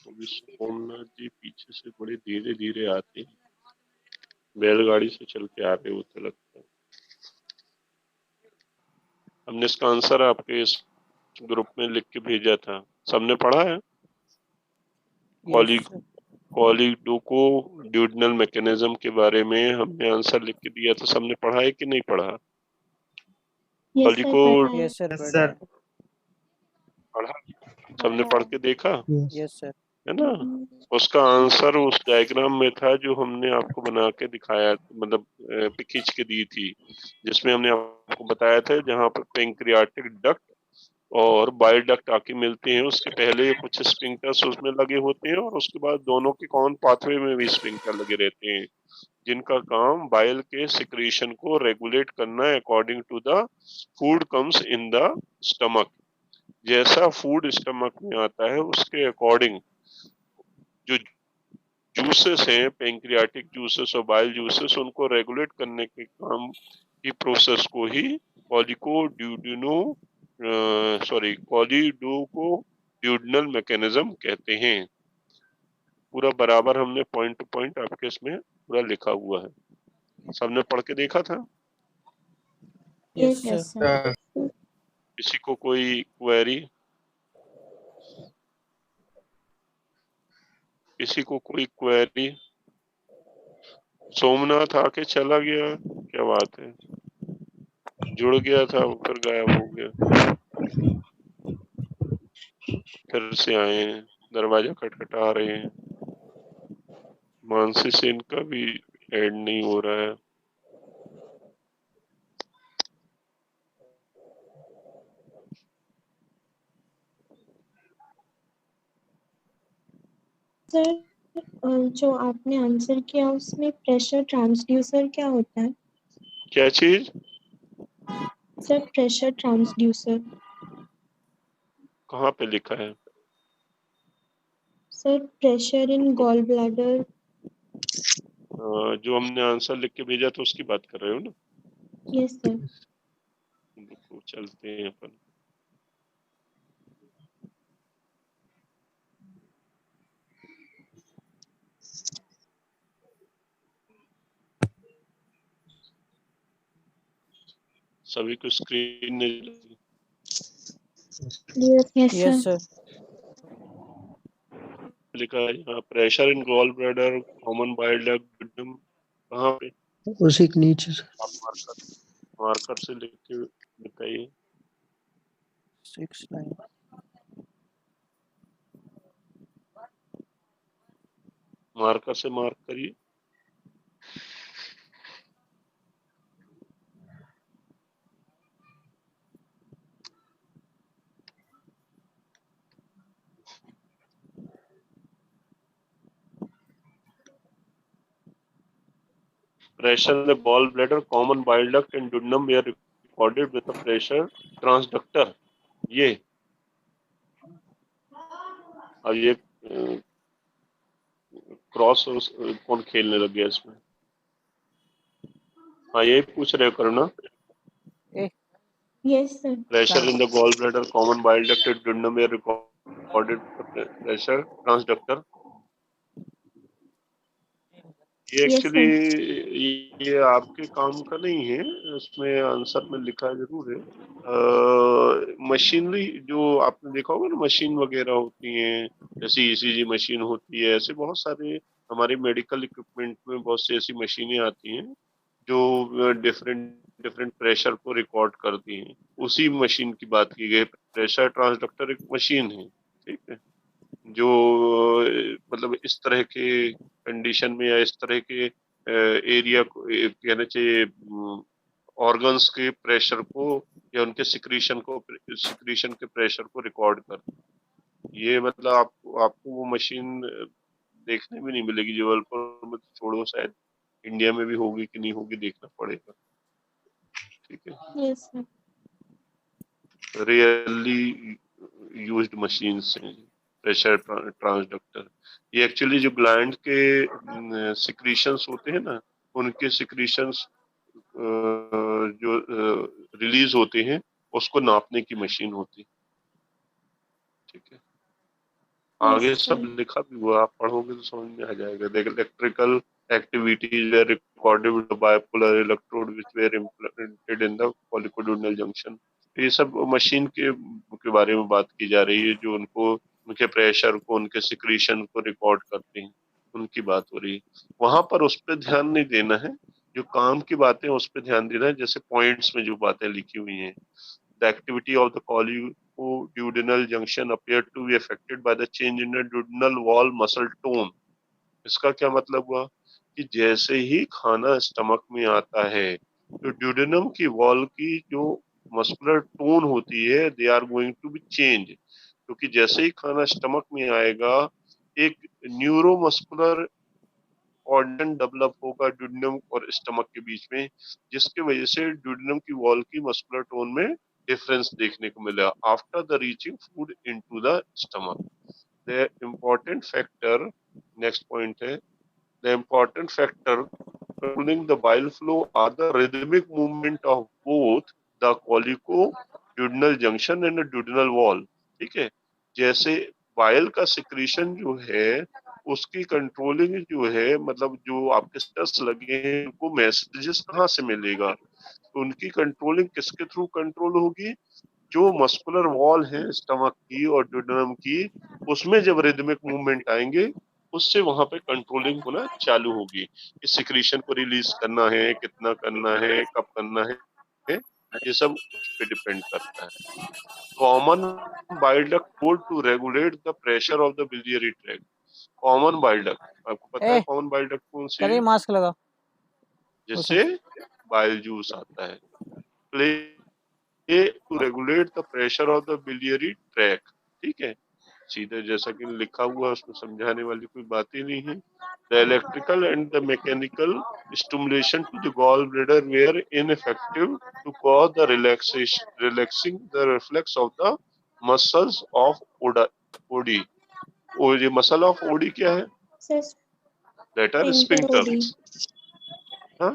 अभी सोमनाथ जी पीछे से बड़े धीरे धीरे आते हैं, बैलगाड़ी से चल के आ रहे होते लगता है। हमने इसका आंसर आपके इस ग्रुप में लिख के भेजा था, सबने पढ़ा है? कॉलीडोको ड्यूडनल मैकेनिज्म के बारे में हमने आंसर लिख के दिया था, सबने पढ़ा है कि नहीं पढ़ा? कॉलीको यस सर पढ़ा, सबने पढ़ के देखा यस सर है ना? उसका आंसर उस डायग्राम में था जो हमने आपको बना के दिखाया, मतलब खींच के दी थी, जिसमें हमने आपको बताया था जहां पर पेंक्रियाटिक डक्ट और बाइल डक्ट आके मिलते हैं, उसके पहले कुछ स्पिंक्टर्स उसमें लगे होते हैं और उसके बाद दोनों के कॉमन पाथवे में भी स्पिंक्टर लगे रहते हैं, जिनका काम बाइल के सिक्रीशन को रेगुलेट करना है according to the food comes in the stomach. जैसा फूड स्टमक में आता है उसके अकॉर्डिंग जो जूसेस हैं, पेंक्रियाटिक जूसेस और बाइल जूसेस, उनको रेगुलेट करने के काम की प्रोसेस को ही कॉलीडोको मैकेनिज्म कहते हैं। पूरा बराबर हमने पॉइंट टू पॉइंट आपके इसमें पूरा लिखा हुआ है, सबने पढ़ के देखा था? यस सर किसी को कोई क्वेरी? किसी को कोई क्वेरी? सोमनाथ आके चला गया, क्या बात है, जुड़ गया था फिर गायब हो गया, फिर से आए हैं, दरवाजा खटखटा रहे हैं। मानसी से इनका भी ऐड नहीं हो रहा है। सर जो आपने आंसर किया उसमें प्रेशर ट्रांसड्यूसर क्या होता है? क्या चीज? सर प्रेशर ट्रांसड्यूसर कहाँ पे लिखा है? Sir pressure in gall bladder. जो हमने आंसर लिख के भेजा था उसकी बात कर रहे हो ना? Yes sir. रुको, चलते हैं अपन। सभी को स्क्रीन नहीं लगी? यस सर लिखा है यहाँ pressure in gall bladder common bile duct, कहाँ पे? उसी के नीचे से आप मार्कर से लिख के बताइए। 6 लाइन मार्कर से मार्क करिए। Pressure in the gallbladder, common bile duct and duodenum were recorded with a pressure transducer। ये अब ये क्रॉस कौन खेलने लग गया इसमें? हाँ, यही पूछ रहे हो करना। Yes sir. Pressure in the gallbladder, common bile duct and duodenum were recorded with a pressure transducer। ये एक्चुअली ये आपके काम का नहीं है, उसमें आंसर में लिखा जरूर है। मशीनरी जो आपने देखा होगा ना, मशीन वगैरह होती हैं, जैसे ईसीजी मशीन होती है, ऐसे बहुत सारे हमारे मेडिकल इक्विपमेंट में बहुत सी ऐसी मशीनें आती हैं जो डिफरेंट डिफरेंट प्रेशर को रिकॉर्ड करती हैं। उसी मशीन की बात की गई। प्रेशर ट्रांसडक्टर एक मशीन है, ठीक है, जो मतलब इस तरह के कंडीशन में या इस तरह के एरिया को कहना चाहिए, ऑर्गन्स के प्रेशर को या उनके सिक्रीशन के प्रेशर को रिकॉर्ड कर। ये मतलब आपको वो मशीन देखने में नहीं मिलेगी जबलपुर में, तो छोड़ो, शायद इंडिया में भी होगी कि नहीं होगी, देखना पड़ेगा। ठीक है, yes sir. Really used machines हैं प्रेशर ट्रांसडक्टर। ये एक्चुअली जो ग्लैंड के सिक्रीशंस होते हैं ना, उनके सिक्रीशंस जो रिलीज होते हैं उसको नापने की मशीन होती है। ठीक है, आगे Yes, सब sir. लिखा भी हुआ, आप पढ़ोगे तो समझ में आ जाएगा। देख, electrical activities were recorded with the bipolar electrode which were implanted in the polycodonal junction। ये सब मशीन के बारे में बात की जा रही है, जो उनको, उनके प्रेशर को, उनके सिक्रीशन को रिकॉर्ड करते हैं, उनकी बात हो रही है। वहां पर उस पर ध्यान नहीं देना है, जो काम की बातें उस पर ध्यान देना है, जैसे पॉइंट्स में जो बातें लिखी हुई हैं। The activity of the duodenal junction appeared to be affected by the change in the duodenal wall muscle tone। इसका क्या मतलब हुआ कि जैसे ही खाना स्टमक में आता है तो ड्यूडेनम की वॉल की जो मस्कुलर टोन होती है, they are going to be change. क्योंकि जैसे ही खाना स्टमक में आएगा, एक न्यूरोमस्कुलर कॉर्डन डेवलप होगा ड्यूडेनम और स्टमक के बीच में, जिसकी वजह से ड्यूडेनम की वॉल की मस्कुलर टोन में डिफरेंस देखने को मिला after the reaching food into the stomach. The important factor, next point है, the important factor controlling the bile flow are the rhythmic movement of both the colicoduodenal junction and the duodenal wall। ठीक है, जैसे bile का secretion जो है, उसकी controlling जो है, मतलब जो आपके स्ट्रेस लगे हैं उनको मैसेजेस कहाँ से मिलेगा, तो उनकी कंट्रोलिंग किसके थ्रू कंट्रोल होगी, जो मस्कुलर वॉल है स्टमक की और ड्यूडेनम की, उसमें जब रिदमिक मूवमेंट आएंगे, उससे वहां पे कंट्रोलिंग होना चालू होगी। इस सिक्रीशन को रिलीज करना है, कितना करना है, कब करना है, ये सब उस पे डिपेंड करता है। Common bile duct tool to regulate the pressure of the biliary tract. Common bile duct, आपको पता है कॉमन बाइल डक्ट कौन सी है? मास्क लगा जिससे बाइल जूस आता है। Play to regulate the pressure of the biliary track. ठीक है, सीधे जैसा कि लिखा हुआ है, उसमें समझाने वाली कोई बात ही नहीं है। The electrical and the mechanical stimulation to the gall bladder were ineffective to cause the relaxing the reflex of the muscles of OD. और ये मसल ऑफ ओडी क्या है? Sir, that are sphincter OD. Sphincters. हाँ,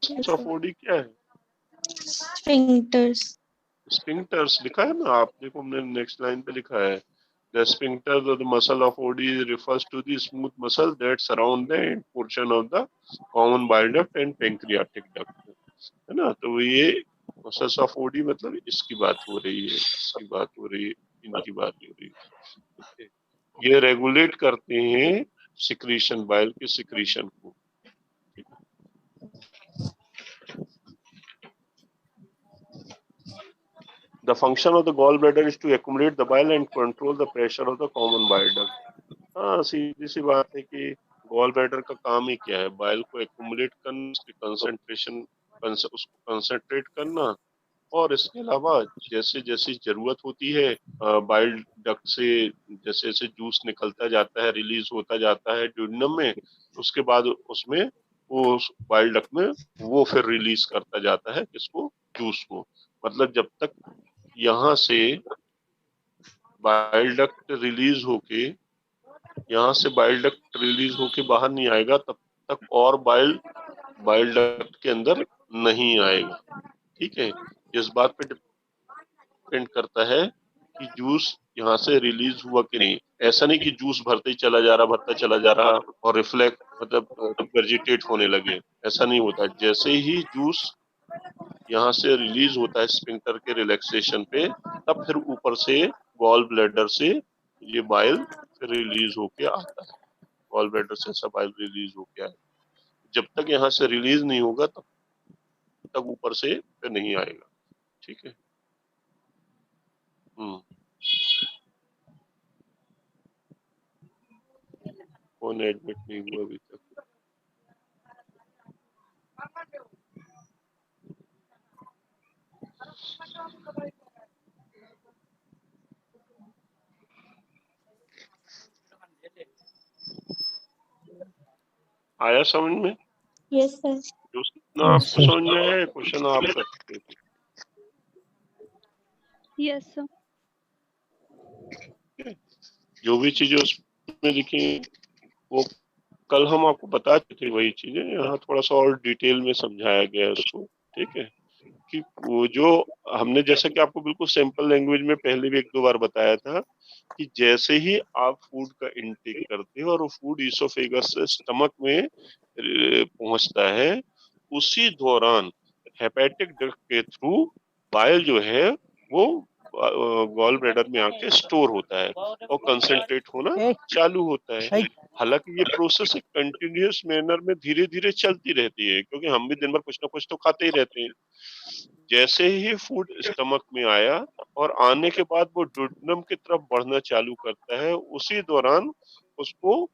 Yes, of sir. OD क्या है? Sphincters. Sphincters लिखा है ना, आप देखो, हमने नेक्स्ट लाइन पे लिखा है, the sphincters of the muscle of OD refers to the smooth muscle that surround the end portion of the common bile duct and pancreatic duct। है ना, तो ये मसल्स ऑफ ओडी मतलब इसकी बात हो रही है, इसकी बात हो रही है, इनकी बात हो रही है। ठीक है? ये रेगुलेट करते हैं सिक्रीशन, बाइल के सिक्रीशन को। The function of the gallbladder is to accumulate the bile and control the pressure of the common bile duct। हाँ, सीधी सी बात है कि गॉल ब्लैडर का काम ही क्या है, बाइल को एक्यूमुलेट करना, उसकी कंसंट्रेशन, उसको कंसंट्रेट करना, और इसके अलावा जैसे जैसी जरूरत होती है बाइल डक्ट से, जैसे जैसे जूस निकलता जाता है, रिलीज होता जाता है ड्यूडेनम में, उसके बाद उसमें वो बाइल डक्ट में वो फिर रिलीज करता जाता है किसको, जूस को। मतलब जब तक यहाँ से बाइल डक्ट रिलीज होके, यहाँ से बाइल डक्ट रिलीज होके बाहर नहीं आएगा, तब तक और बाइल डक्ट के अंदर नहीं आएगा। ठीक है, इस बात पे डिपेंड करता है कि जूस यहाँ से रिलीज हुआ कि नहीं। ऐसा नहीं कि जूस भरते ही चला जा रहा, भरता चला जा रहा और रिफ्लेक्ट मतलब वेजिटेट होने लगे, ऐसा नहीं होता। जैसे ही जूस यहाँ से रिलीज होता है स्फिंक्टर के रिलैक्सेशन पे, तब फिर ऊपर से गॉल ब्लैडर से ये बाइल फिर रिलीज होके आता है, गॉल ब्लैडर से ऐसा बाइल रिलीज होके आए। जब तक यहाँ से रिलीज नहीं होगा तब तक ऊपर से फिर नहीं आएगा। ठीक है। कौन एडमिट नहीं हुआ अभी तक? आया समझ में? Yes, sir. क्वेश्चन आपको समझ में आया? क्वेश्चन आप कर सकते थे। Yes sir. जो भी चीजें उसमें लिखी वो कल हम आपको बताते थे, वही चीजें यहाँ थोड़ा सा और डिटेल में समझाया गया है उसको। ठीक है, कि वो जो हमने जैसा कि आपको बिल्कुल सिंपल लैंग्वेज में पहले भी 1-2 बार बताया था कि जैसे ही आप फूड का इंटेक करते हो और वो फूड इसोफेगस से स्टमक में पहुंचता है, उसी दौरान हेपेटिक डक्ट के थ्रू बाइल जो है वो गॉल ब्लैडर में आके स्टोर होता है और कंसंट्रेट होना Hey, चालू होता है। hey. हालांकि ये प्रोसेस एक कंटिन्यूअस मैनर में धीरे धीरे चलती रहती है, क्योंकि हम भी दिन भर कुछ ना कुछ तो खाते ही रहते हैं। जैसे ही फूड स्टमक में आया और आने के बाद वो डुओडेनम की तरफ बढ़ना चालू करता है, उसी दौरान उसको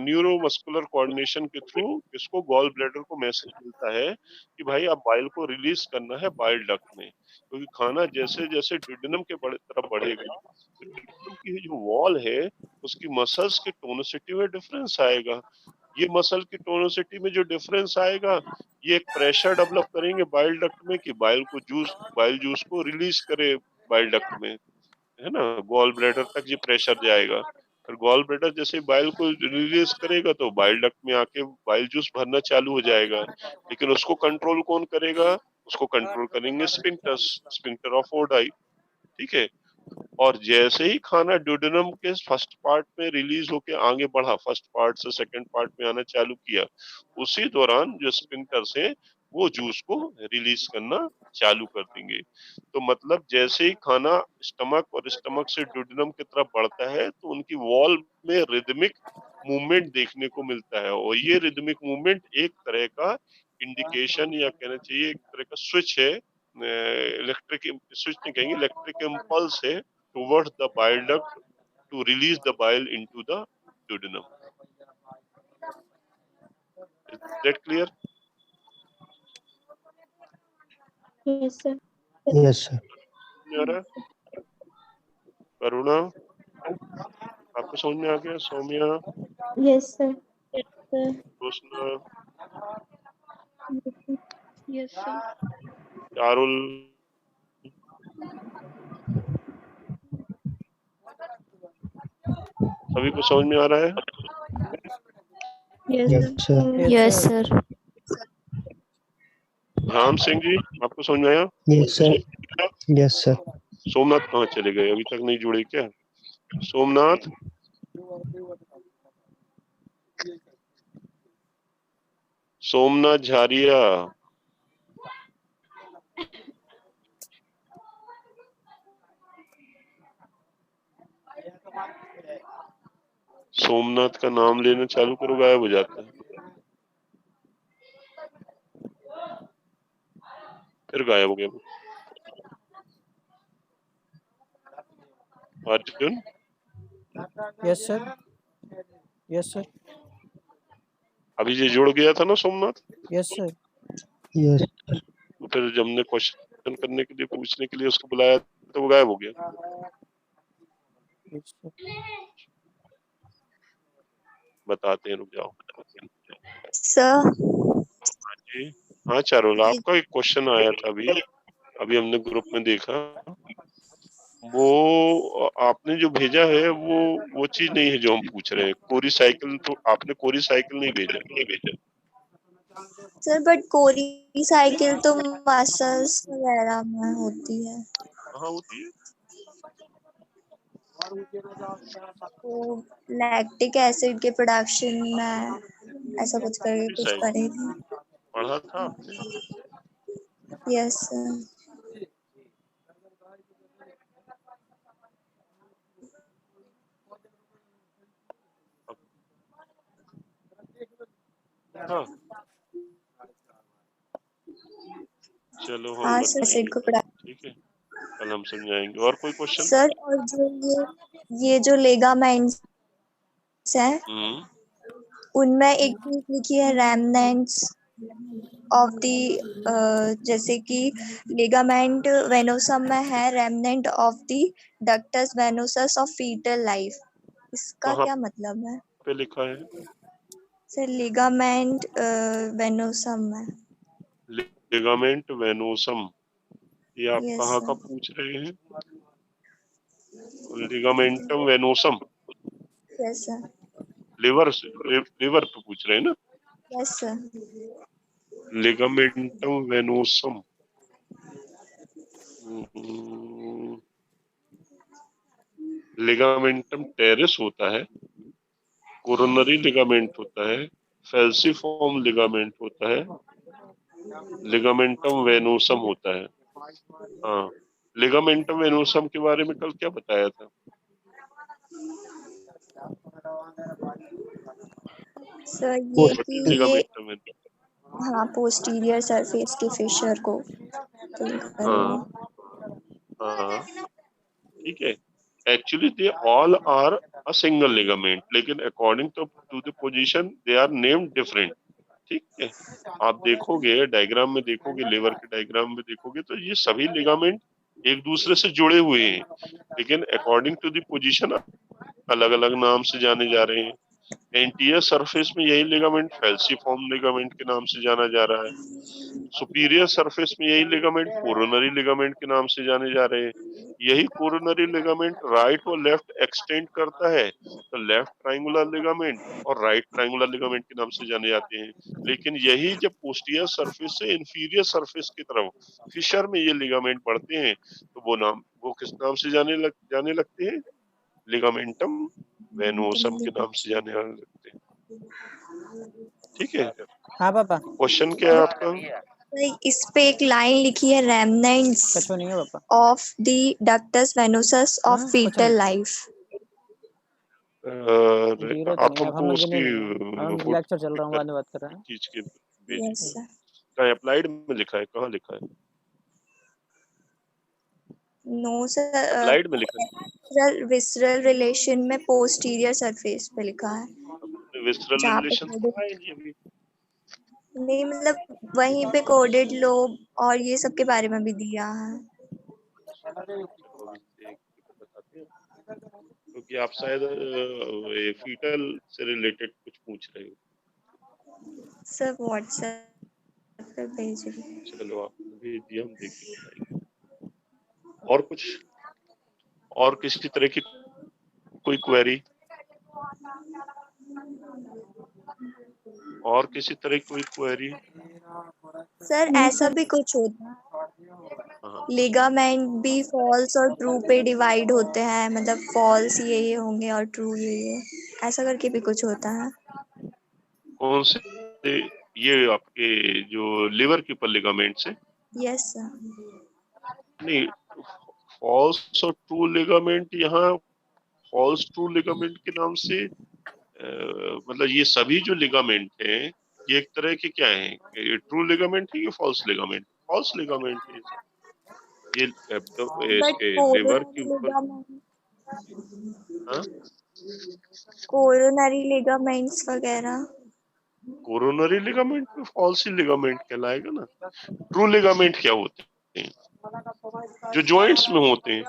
न्यूरोमस्कुलर कोऑर्डिनेशन के थ्रू इसको गॉल ब्लैडर को मैसेज मिलता है कि भाई अब बाइल को रिलीज करना है बाइल डक्ट में, क्योंकि खाना जैसे जैसे डुओडेनम के तरफ बढ़ेगा तो डुओडेनम की जो वॉल है उसकी मसल्स की टोनिसिटी में डिफरेंस आएगा। ये मसल की टोनिसिटी में जो डिफरेंस आएगा, ये एक प्रेशर डेवलप करेंगे बाइल डक्ट में कि बाइल जूस को रिलीज करे बाइल डक्ट में, है ना, गॉल ब्लैडर तक ये प्रेशर जाएगा। और गॉल ब्लैडर जैसे बाइल को रिलीज करेगा तो बाइल डक्ट में आके बाइल जूस भरना चालू हो जाएगा। लेकिन उसको कंट्रोल कौन करेगा? उसको कंट्रोल करेंगे स्फिंक्टर ऑफ ओडाई। ठीक है। और जैसे ही खाना ड्यूडेनम के फर्स्ट पार्ट में रिलीज होके आगे बढ़ा, फर्स्ट पार्ट से सेकंड पार्ट में आना चालू किया, उसी दौरान जो स्फिंक्टर्स हैं वो जूस को रिलीज करना चालू कर देंगे। तो मतलब जैसे ही खाना स्टमक और स्टमक से ड्यूडेनम की तरफ बढ़ता है तो उनकी वॉल में रिदमिक मूवमेंट देखने को मिलता है, और ये रिदमिक मूवमेंट एक तरह का इंडिकेशन या कहना चाहिए एक तरह का स्विच है, इलेक्ट्रिक स्विच नहीं कहेंगे, इलेक्ट्रिक इम्पल्स है towards the bile duct to release the bile into the duodenum. Is that clear? Yes, sir. Yes, sir. नहीं आ रहा है? करुणा, आपको समझ में आ गया? Saumya, Yes, sir. Sir. Roshna, Yes, sir. Charul, सभी को समझ में आ रहा है? Yes, Yes, sir. sir. Yes, sir. Ram Singh ji, आपको समझ में आया? Yes, sir. Yes, sir. Somnath कहाँ चले गए? अभी तक नहीं जुड़े क्या? सोमनाथ, सोमनाथ झारिया, सोमनाथ का नाम लेना चालू करो, गायब हो जाता है, फिर गायब हो गया। Arjun, Yes, sir. Yes, sir. अभी ये जुड़ गया था ना सोमनाथ, Yes, sir. Yes. तो फिर जब हमने क्वेश्चन करने के लिए पूछने के लिए उसको बुलाया तो वो गायब हो गया। Yes, sir. बताते हैं, रुक जाओ। Sir. जी हाँ चारुल, आपका एक क्वेश्चन आया था अभी अभी हमने ग्रुप में देखा, वो आपने जो भेजा है वो चीज नहीं है जो हम पूछ रहे हैं। कोरी साइकिल, तो आपने कोरी साइकिल नहीं भेजा। सर बट कोरी साइकिल तो मसल्स वगैरह में होती है, कहाँ होती है? तो लैक्टिक एसिड के प्रोडक्शन में ऐसा कुछ करके कोरी कुछ साइकिल पढ़े थे। पढ़ा था आपने? Yes sir. हाँ चलो हम हाँ सर, एसिड को बताएंगे, ठीक है, कल हम समझाएंगे। और कोई क्वेश्चन? सर और जो ये जो लेगामेंट्स है उनमें एक चीज लिखी है रेमनेंट्स ऑफ द, जैसे कि लेगामेंट वेनोसम में है remnant of the ductus venosus of fetal life, इसका कहाँ क्या मतलब है? पे लिखा है? सर लिगामेंट वेनोसम में। लिगामेंट वेनोसम, ये आप यस कहाँ का सर। पूछ रहे हैं? Ligamentum venosum, yes sir. Liver पे पूछ रहे हैं ना? Yes sir. Ligamentum venosum, ligamentum teres होता है, कोरोनरी लिगामेंट होता है, फैल्सिफॉर्म लिगामेंट होता है, लिगामेंटम वेनोसम होता है। हाँ, लिगामेंटम वेनोसम के बारे में कल क्या बताया था? सर ये कि ये लिगामेंटम वेनोसम, हाँ पोस्टीरियर सरफेस के फिशर को फिल कर रहे हाँ हैं। हाँ ठीक है। Actually they all are a single ligament, लेकिन according to the position they are named different. ठीक है, आप देखोगे डायग्राम में, देखोगे लीवर के डायग्राम में देखोगे तो ये सभी लिगामेंट एक दूसरे से जुड़े हुए हैं, लेकिन अकॉर्डिंग टू द पोजीशन अलग अलग नाम से जाने जा रहे हैं। एंटीरियर सरफेस में यही लिगामेंट फैल्सिफॉर्म लिगामेंट के नाम से जाना जा रहा है। सुपीरियर सरफेस में यही लिगामेंट कोरोनरी लिगामेंट के नाम से जाने जा रहे हैं। यही कोरोनरी लिगामेंट राइट और लेफ्ट एक्सटेंड करता है, तो लेफ्ट ट्रायंगुलर लिगामेंट और राइट ट्रायंगुलर लिगामेंट के नाम से जाने जाते हैं। लेकिन यही जब पोस्टीरियर सरफेस से इंफीरियर सरफेस की तरफ फिशर में ये लिगामेंट बढ़ते हैं, तो वो किस नाम से जाने लगते हैं? लिगामेंटम वेनोसम के नाम से जाने लगते हैं। ठीक है, हाँ पापा, क्वेश्चन क्या है आपका? इस पे एक लाइन लिखी है, रेमनेंट्स कछुआ नहीं है पापा। Of the ductus venosus of हाँ, कुछ फीटल नहीं। लाइफ। जीरो तो आप नहीं है, हमको हम उसकी हम लेक्चर चल रहा हूँ, बाद में बात कर रहे हैं। खींच के यस भेजिए। सर। कहाँ अप्लाइड में लिखा है? कहाँ लिखा है? नो सर, अप्लाइड में लिखा है? विसरल रिलेशन में पोस्टीरियर सरफेस पे लिखा है, विसरल जहाँ पे रिलेशन तो है नहीं अभी। नहीं मतलब वहीं पे कोडेड लोब और ये सब के बारे में भी दिया है। चलो अभी देख के बताते हैं, क्योंकि आप शायद फीटल से रिलेटेड कुछ पूछ रहे हो। सर व्हाट्सएप पे भेज रही। चलो आपने भेज दिया, हम देख के बताएंगे। और कुछ, और किसी तरह की कोई क्वेरी, और किसी तरह की कोई क्वेरी? सर नहीं ऐसा सर। भी कुछ होता है, हाँ, लिगामेंट भी फॉल्स और ट्रू पे डिवाइड होते हैं, मतलब फॉल्स ये होंगे और ट्रू ये, ऐसा करके भी कुछ होता है। कौन से? ये आपके जो लिवर के ऊपर लिगामेंट्स है? Yes sir. नहीं, फॉल्स और ट्रू लिगामेंट, यहाँ फॉल्स ट्रू लिगामेंट के नाम से मतलब ये सभी जो लिगामेंट हैं ये एक तरह के क्या हैं? ट्रू लिगामेंट है, ये फॉल्स लिगामेंट? फॉल्स लिगामेंट है ये बट इसके लिवर के ऊपर। हाँ, कोरोनरी लिगामेंट्स वगैरह। कोरोनरी लिगामेंट में फॉल्स ही लिगामेंट कहलाएगा ना। ट्रू लिगामेंट क्या होते हैं? जो जॉइंट्स में होते हैं,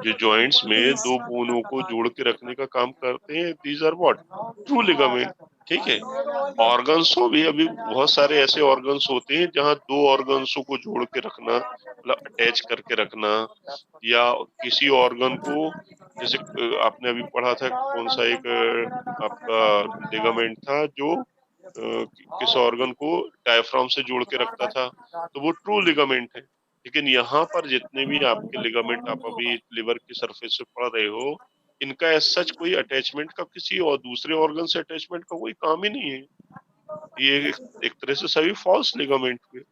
जो जॉइंट्स में दो बोनों को जोड़ के रखने का काम करते हैं, these are what? True ligament. ठीक है, ऑर्गन्सों भी अभी बहुत सारे ऐसे ऑर्गन्स होते हैं जहां दो ऑर्गन्सों को जोड़ के रखना, मतलब अटैच करके रखना, या किसी ऑर्गन को, जैसे आपने अभी पढ़ा था कौन सा एक आपका लिगामेंट था जो किस ऑर्गन को डायफ्राम से जोड़ के रखता था, तो वो ट्रू लिगामेंट है। लेकिन यहाँ पर जितने भी आपके लिगामेंट आप अभी लिवर की सरफेस से पढ़ रहे हो, इनका एज सच कोई अटैचमेंट का, किसी और दूसरे ऑर्गन से अटैचमेंट का कोई काम ही नहीं है। ये एक तरह से सभी फॉल्स लिगामेंट हुए।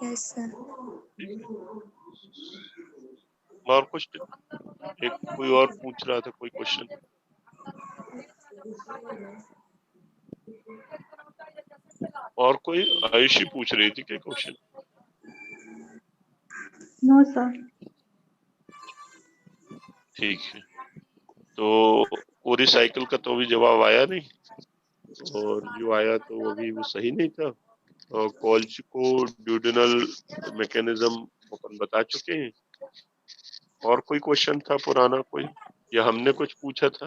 Yes sir. ठीक है, और कुछ? एक कोई और पूछ रहा था कोई क्वेश्चन? और कोई? आयुषी पूछ रही थी क्या क्वेश्चन? No sir. ठीक है, तो पूरी साइकिल का तो अभी जवाब आया नहीं, और जो आया तो वो अभी वो सही नहीं था। और कॉल्च को ड्यूडेनल मैकेनिज्म अपन बता चुके हैं। और कोई क्वेश्चन था पुराना कोई, या हमने कुछ पूछा था?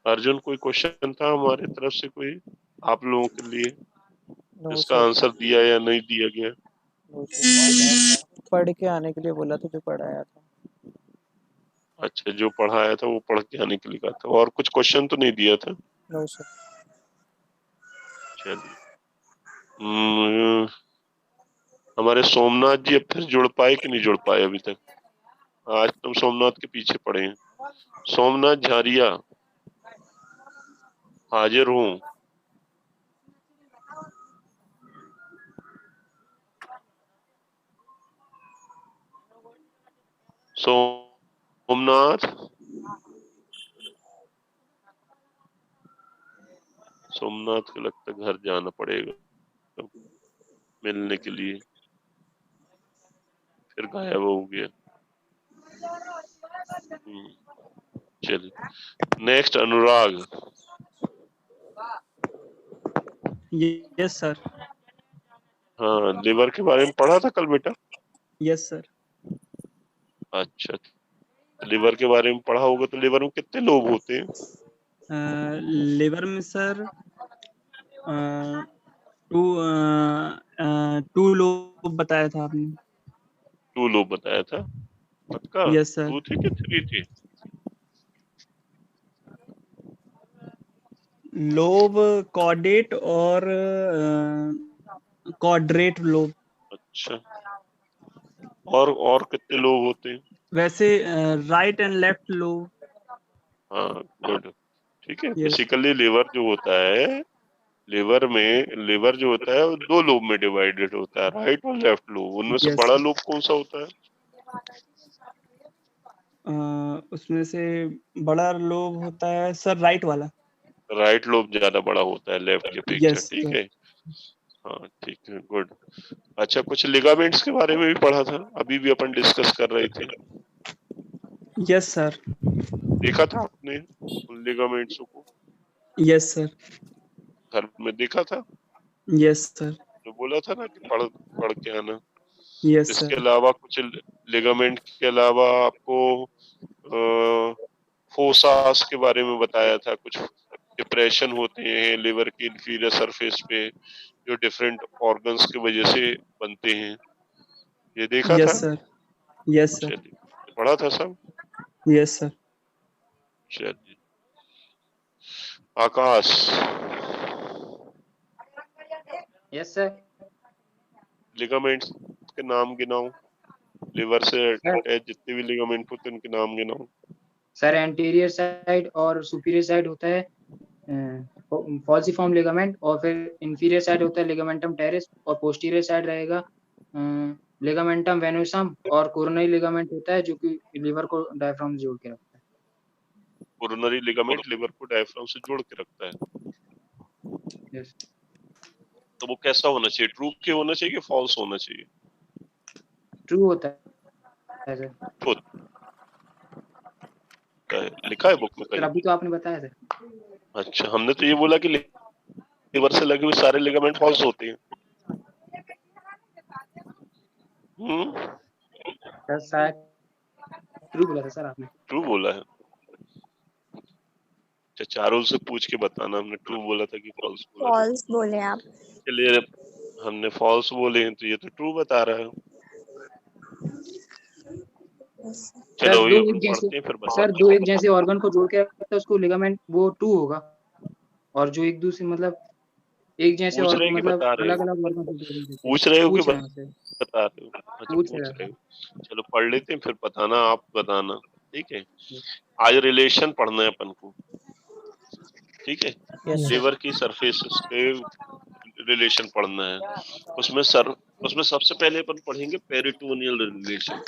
अर्जुन, कोई क्वेश्चन था हमारे तरफ से कोई आप लोगों के लिए, नो इसका सर, आंसर दिया या नहीं दिया गया? नो सर, पढ़ के आने के लिए बोला था जो पढ़ाया था। अच्छा, जो पढ़ाया था वो पढ़ के आने के लिए कहा था, और कुछ क्वेश्चन तो नहीं दिया था? No sir. चलिए, हमारे सोमनाथ जी अब फिर जुड़ पाए कि नहीं जुड़ पाए अभी तक? आज तुम सोमनाथ के पीछे पड़े हैं। सोमनाथ झारिया, हाजिर हूँ। सोमनाथ, सोमनाथ को लगता है घर जाना पड़ेगा मिलने के लिए, फिर गायब हो गया। चलिए नेक्स्ट अनुराग। Yes sir. हाँ, लिवर के बारे में पढ़ा था कल बेटा? Yes sir. अच्छा, लिवर के बारे में पढ़ा होगा। तो लिवर में कितने लोब होते हैं? लिवर में सर टू टू लोब बताया था आपने। 2 लोब बताया था। पक्का? Yes sir. 2 थे कि 3 थे? लोब कॉर्डेट और क्वाड्रेट लोब। अच्छा, और कितने लोब होते हैं? वैसे राइट एंड लेफ्ट लोब। हाँ, गुड। ठीक है। यस। बेसिकली लिवर जो होता है, लिवर जो होता है वो 2 लोब में डिवाइडेड होता है, राइट और लेफ्ट लोब। उनमें से यस बड़ा सर। लोब कौन सा होता है? उसमें से बड़ा लोब होता है सर राइट वाला। राइट लोब ज्यादा बड़ा होता है लेफ्ट के अपेक्षा। यस ठीक सर। है। हाँ ठीक है, गुड। अच्छा, कुछ लिगामेंट्स के बारे में भी पढ़ा था, अभी भी अपन डिस्कस कर रहे थे। Yes sir. देखा था आपने उन लिगामेंट्स को? Yes sir. घर में देखा था? Yes sir. जो बोला था ना कि पढ़ पढ़ के आना। यस इसके सर। अलावा कुछ लिगामेंट के अलावा आपको फोसास के बारे में बताया था। कुछ डिप्रेशन होते हैं लिवर की इंफीरियर सरफेस पे, जो डिफरेंट ऑर्गन्स की वजह से बनते हैं। ये देखा था? Yes sir. Yes sir. चलिए, पढ़ा था सब। Yes sir. चलिए, आकाश। Yes sir. लिगामेंट्स के नाम गिनाओ। लिवर से सर अटैच जितने भी लिगामेंट होते हैं उनके नाम गिनाओ। सर एंटीरियर साइड और सुपीरियर साइड होता है फॉल्सिफॉर्म लिगामेंट, और फिर इंफीरियर साइड होता है लिगामेंटम टेरिस, और पोस्टीरियर साइड रहेगा लिगामेंटम वेनोसम, और कोरोनरी लिगामेंट होता है जो कि लीवर को डायफ्राम से जोड़ के रखता है। कोरोनरी लिगामेंट लिवर को डायफ्राम से जोड़ के रखता है। यस। तो वो कैसा होना चाहिए? ट्रू के होना चाहिए कि फॉल्स होना चाहिए? ट्रू होता है सर। लिखा है बुक में सर कहीं? अभी तो आपने बताया था। अच्छा, हमने तो ये बोला कि लिवर से लगे हुए सारे लिगामेंट फॉल्स होते हैं। सर शायद ट्रू बोला था सर आपने। ट्रू बोला है? अच्छा, चारों से पूछ के बताना हमने ट्रू बोला था कि फॉल्स बोला था। फॉल्स बोले आप। चलिए, हमने फॉल्स बोले हैं तो ये तो ट्रू बता रहा है। सर चलो दो ये एक जैसे पढ़ते हैं फिर सर बताते दो हैं। एक जैसे ऑर्गन को जोड़ के रखता है उसको लिगामेंट, वो टू होगा। और जो एक दूसरे मतलब एक जैसे पूछ और रहे हैं कि मतलब बता रहे अलग हो? अलग ऑर्गन को जोड़ के रखता है। पूछ रहे हो कि पूछ रहे हैं सर। बता रहे हो? अच्छा, पूछ पूछ रहे रहे हैं। हो। चलो पढ़ लेते हैं फिर बताना, आप बताना। ठीक है। Yes. आज रिलेशन पढ़ना है अपन को। ठीक है। Yes sir. लिवर की सरफेसेस के रिलेशन पढ़ना है। उसमें सबसे पहले अपन पढ़ेंगे पेरिटोनियल रिलेशन।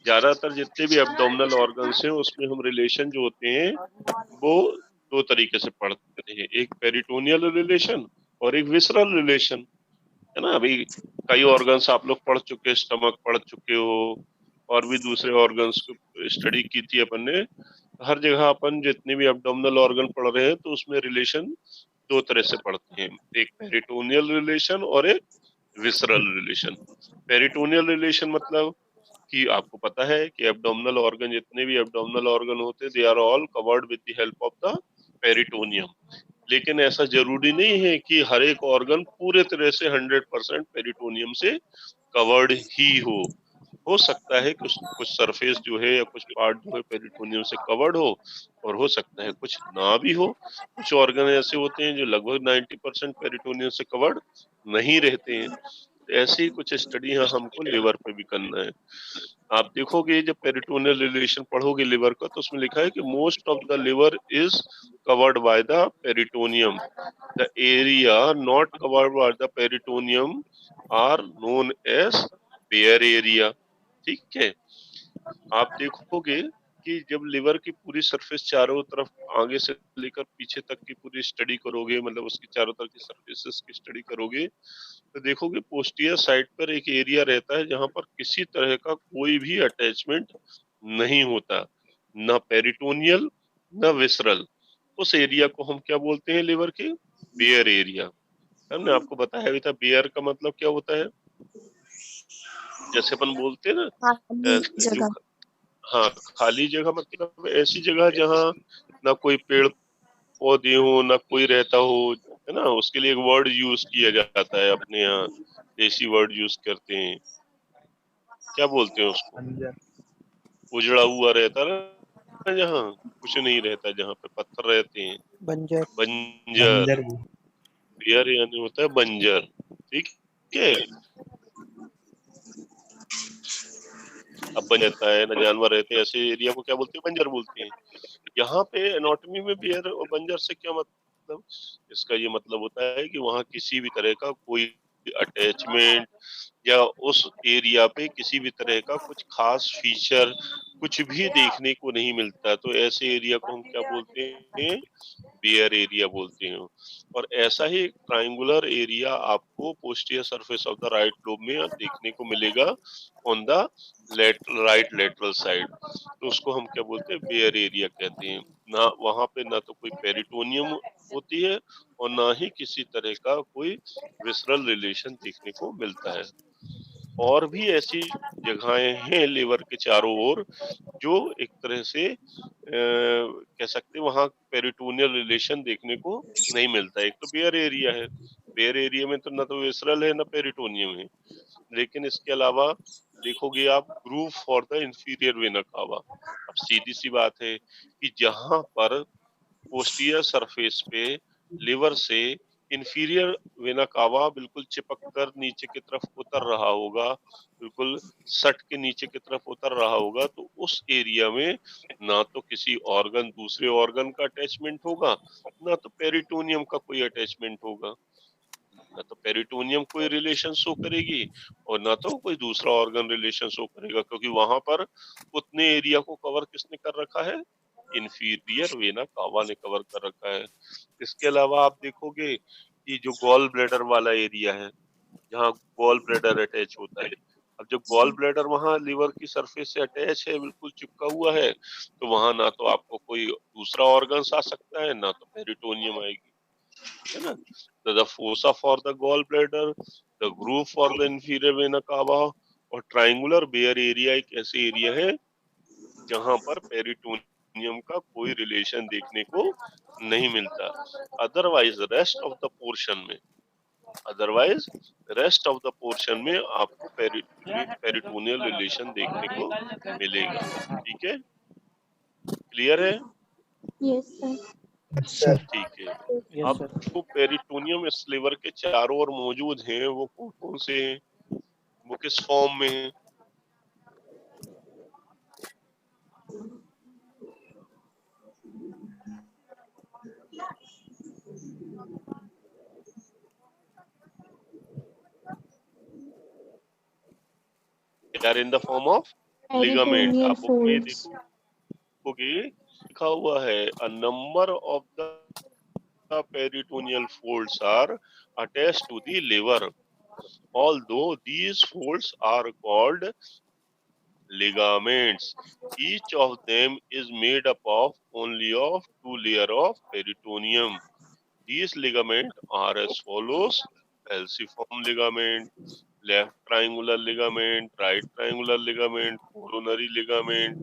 ज्यादातर जितने भी एब्डोमिनल ऑर्गन्स हैं उसमें हम रिलेशन जो होते हैं वो 2 तरीके से पढ़ते हैं, एक पेरिटोनियल रिलेशन और एक विसरल रिलेशन। है ना? अभी कई ऑर्गन्स आप लोग पढ़ चुके, स्टमक पढ़ चुके हो, और भी दूसरे ऑर्गन्स को स्टडी की थी अपन ने। हर जगह अपन जितने भी एब्डोमिनल ऑर्गन पढ़ रहे हैं तो उसमें रिलेशन 2 तरह से पढ़ते हैं, एक पेरिटोनियल रिलेशन और एक विसरल रिलेशन। पेरिटोनियल रिलेशन मतलब कि आपको पता है कि एब्डोमिनल ऑर्गन, जितने भी एब्डोमिनल ऑर्गन होते हैं, they are all covered with the help of the peritoneum. लेकिन ऐसा जरूरी नहीं है कि हर एक ऑर्गन पूरे तरह से 100% पेरिटोनियम से कवर्ड ही हो सकता है कुछ कुछ सरफेस जो है या कुछ पार्ट जो है पेरिटोनियम से कवर्ड हो, और हो सकता है कुछ ना भी हो। कुछ ऑर्गन ऐसे होते हैं जो लगभग 90% पेरिटोनियम से कवर्ड नहीं रहते हैं। ऐसी ही कुछ स्टडी हमको लिवर पे भी करना है। आप देखोगे जब पेरिटोनियल रिलेशन पढ़ोगे लिवर का तो उसमें लिखा है कि most of the liver is covered by the peritoneum, the area not covered by the peritoneum are known as bare area. ठीक है, आप देखोगे कि जब लिवर की पूरी सरफेस चारों तरफ आगे से लेकर पीछे तक की पूरी स्टडी करोगे, मतलब उसकी चारों तरफ की सरफेसेस की स्टडी करोगे, तो देखोगे पोस्टीरियर साइड पर एक एरिया रहता है जहां पर किसी तरह का कोई भी अटैचमेंट नहीं होता, ना पेरिटोनियल ना विसरल। उस एरिया को हम क्या बोलते हैं लिवर के? Bare area. हमने आपको बताया भी था बेयर का मतलब क्या होता है। जैसे अपन बोलते हैं ना खाली जो जगह। हाँ, खाली जगह मतलब ऐसी जगह जहाँ ना कोई पेड़ पौधे हो ना कोई रहता हो, है ना। उसके लिए एक वर्ड यूज किया जाता है, अपने यहाँ देसी वर्ड यूज करते हैं, क्या बोलते हैं उसको? उजड़ा हुआ रहता है ना, जहाँ कुछ नहीं रहता, जहाँ पे पत्थर रहते हैं, बंजर। बंजर। बेयर यानी होता है बंजर। ठीक है, अब बन जाता है ना, जानवर रहते हैं, ऐसे एरिया को क्या बोलते हैं? बंजर बोलते हैं। यहाँ पे एनाटॉमी में बेयर और बंजर से क्या मतलब? इसका ये मतलब होता है कि वहाँ किसी भी तरह का कोई अटैचमेंट या उस एरिया पे किसी भी तरह का कुछ खास फीचर कुछ भी देखने को नहीं मिलता, तो ऐसे एरिया को हम क्या बोलते हैं? बेयर एरिया बोलते हैं। और ऐसा ही ट्रायंगुलर एरिया आपको posterior surface of the right lobe में देखने को मिलेगा on the right lateral side, तो उसको हम क्या बोलते हैं? बेयर एरिया कहते हैं। ना वहां पे ना तो कोई पेरिटोनियम होती है और ना ही किसी तरह का कोई विसरल रिलेशन देखने को मिलता है। और भी ऐसी जगहें हैं लिवर के चारों ओर जो एक तरह से कह सकते हैं वहां पेरिटोनियल रिलेशन देखने को नहीं मिलता। एक तो बेयर एरिया है, बेयर एरिया में तो ना तो विसरल है ना पेरिटोनियम है। लेकिन इसके अलावा देखोगे आप groove for the inferior vena कावा। अब सीधी सी बात है कि जहां पर पोस्टीरियर सरफेस पे लिवर से इंफीरियर वेना कावा बिल्कुल चिपक कर नीचे की तरफ उतर रहा होगा, बिल्कुल सट के नीचे की तरफ उतर रहा होगा, तो उस एरिया में ना तो किसी ऑर्गन दूसरे ऑर्गन का अटैचमेंट होगा, ना तो पेरिटोनियम का कोई अटैचमेंट होगा, ना तो पेरिटोनियम कोई रिलेशन शो करेगी और ना तो कोई दूसरा ऑर्गन रिलेशन शो करेगा, क्योंकि वहां पर उतने एरिया को कवर किसने कर रखा है? इंफीरियर वेना कावा ने कवर कर रखा है। इसके अलावा आप देखोगे कि जो गॉल ब्लैडर वाला एरिया है, जहाँ गॉल ब्लैडर अटैच होता है, अब जब गॉल ब्लैडर वहां लिवर की सरफेस से अटैच है, बिल्कुल चिपका हुआ है, तो वहां ना तो आपको कोई दूसरा ऑर्गन आ सकता है ना तो पेरिटोनियम आएगी, है ना। तो the fossa for the gall bladder, the groove for the inferior vena cava और ट्रायंगुलर बेयर एरिया एक ऐसे एरिया है जहां पर पेरिटोनियम का कोई रिलेशन देखने को नहीं मिलता। Otherwise rest of the portion में आपको पेरिटोनियल रिलेशन देखने को मिलेगा। ठीक है, क्लियर है? Yes sir. ठीक है। यस अब सर। जो पेरिटोनियम इस लिवर के चारों ओर मौजूद हैं वो कौन कौन से हैं, वो किस फॉर्म में हैं? They are in the form of ligament। Peritoneal आप बुक में folds। देखोगे लिखा हुआ है a number of the peritoneal folds are attached to the liver, although these folds are called ligaments. Each of them is made up of only of two layers of peritoneum. These ligaments are as follows: falciform ligament, left triangular ligament, right triangular ligament, coronary ligament।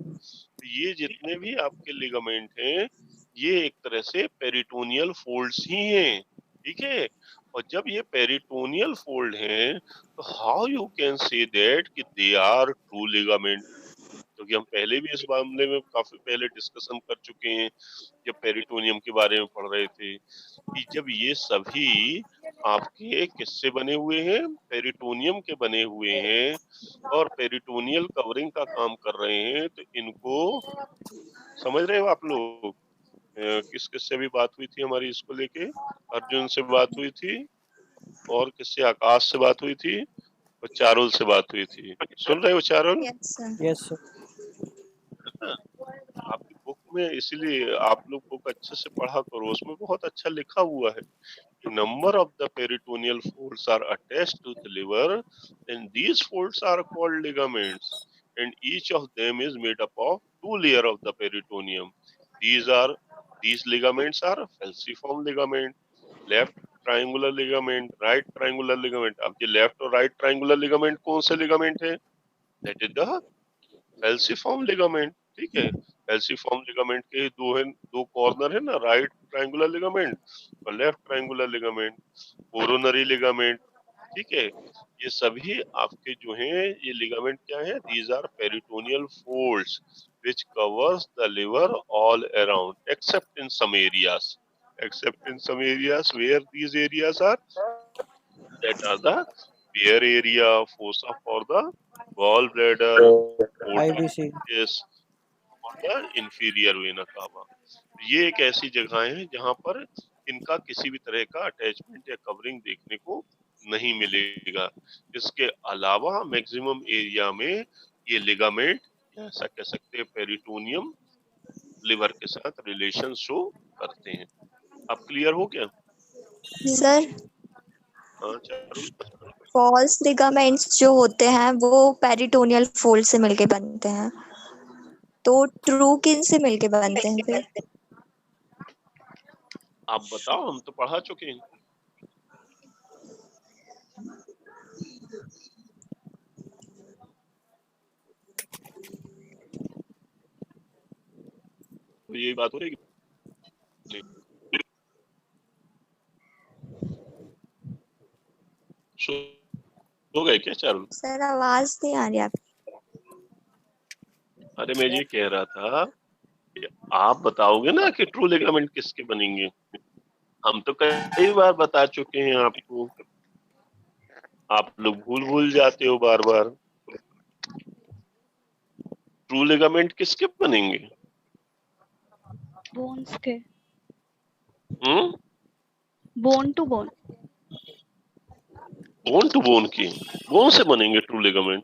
ये जितने भी आपके ligament हैं ये एक तरह से peritoneal folds ही हैं। ठीक है, और जब ये पेरिटोनियल फोल्ड हैं तो how you can say that कि दे आर ट्रू लिगामेंट, तो क्योंकि हम पहले भी इस मामले में काफी पहले डिस्कशन कर चुके हैं जब पेरिटोनियम के बारे में पढ़ रहे थे कि जब ये सभी आपके किससे बने हुए हैं, पेरिटोनियम के बने हुए हैं और पेरिटोनियल कवरिंग का काम कर रहे हैं, तो इनको समझ रहे हो आप लोग? किस किस से भी बात हुई थी हमारी इसको लेके? अर्जुन से बात हुई थी और किससे, आकाश से बात हुई थी और चारुल से बात हुई थी। सुन रहे हो Charul? Yes sir. Yes sir. आपकी बुक में, इसीलिए आप लोग बुक अच्छे से पढ़ा करो, उसमें बहुत अच्छा लिखा हुआ है कि number of the peritoneal folds are attached to the liver and these folds are called ligaments and each of them is made up of 2 layer of the peritoneum. These ligaments are falciform ligament, left triangular ligament, right triangular ligament। अब ये left और right triangular ligament कौन से ligament है? That is the falciform ligament। ठीक है, falciform ligament के दो कॉर्नर है ना, राइट ट्रायंगुलर लिगामेंट और left triangular ligament, coronary ligament. ठीक है, ये सभी आपके जो हैं ये लिगामेंट क्या है? These are peritoneal folds which covers the liver all around except in some areas where these areas are, that are the bare area, fossa for the gallbladder, IBC is for the inferior vena cava। ये एक ऐसी जगह है जहां पर इनका किसी भी तरह का अटैचमेंट या कवरिंग देखने को नहीं मिलेगा। इसके अलावा मैक्सिमम एरिया में ये लिगामेंट, ऐसा कह सकते हैं, पेरिटोनियम लिवर के साथ रिलेशन शो करते हैं। अब क्लियर हो क्या? सर हाँ चारुल। फॉल्स लिगामेंट्स जो होते हैं वो पेरिटोनियल फोल्ड से मिलके बनते हैं, तो ट्रू किन से मिलके बनते हैं फिर? आप बताओ, हम तो पढ़ा चुके हैं। तो ये बात हो रही है। हो गए क्या चारुल? सर आवाज नहीं आ रही आपकी। अरे मैं ये कह रहा था कि आप बताओगे ना कि ट्रू लिगामेंट किसके बनेंगे। हम तो कई बार बता चुके हैं आपको, आप लोग भूल जाते हो बार बार। ट्रू लिगामेंट किसके बनेंगे? बोन्स के। बोन टू बोन की, बोन से बनेंगे ट्रू लिगामेंट।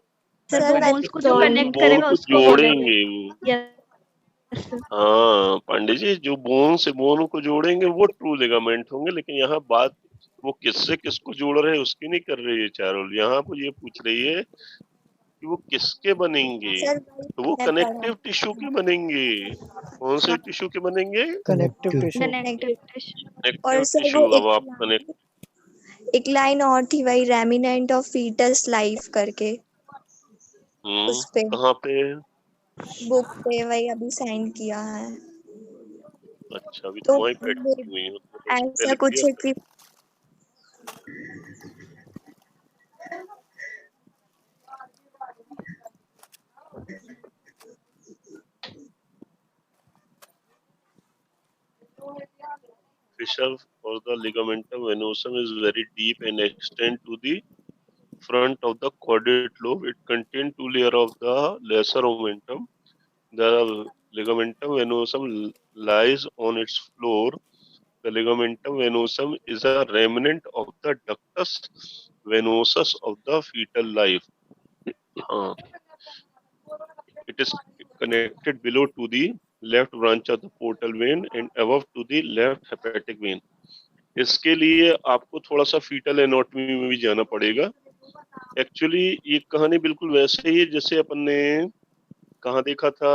सर बोन्स को जो कनेक्ट करेगा उसको जोड़ेंगे वो। यस हाँ पांडे जी, जो बोन से बोन को जोड़ेंगे वो ट्रू लिगामेंट होंगे। लेकिन यहाँ बात वो किससे किसको जोड़ रहे हैं उसकी नहीं कर रही है चारुल। यहाँ वो ये पूछ रही है कि वो किसके बनेंगे, तो वो कनेक्टिव टिश्यू के बनेंगे। कौन से टिश्यू के बनेंगे? Connective tissue. और सर वो अब आप कनेक्ट, एक लाइन और थी वही रेमिनेंट ऑफ फीटस लाइफ करके, उस पे कहाँ पे? बुक पे वही अभी साइन किया है। अच्छा अभी तो तुम्हारी पेट हुई है, तो ऐसा कुछ है कि fissure for the ligamentum venosum is very deep and extend to the front of the caudate lobe. It contains 2 layers of the lesser omentum. The ligamentum venosum lies on its floor. The ligamentum venosum is a remnant of the ductus venosus of the fetal life. It is connected below to the left branch of the portal vein and above to the left hepatic vein। इसके लिए आपको थोड़ा सा fetal anatomy में भी जाना पड़ेगा। Actually ये कहानी बिल्कुल वैसे ही जैसे अपन ने कहाँ देखा था,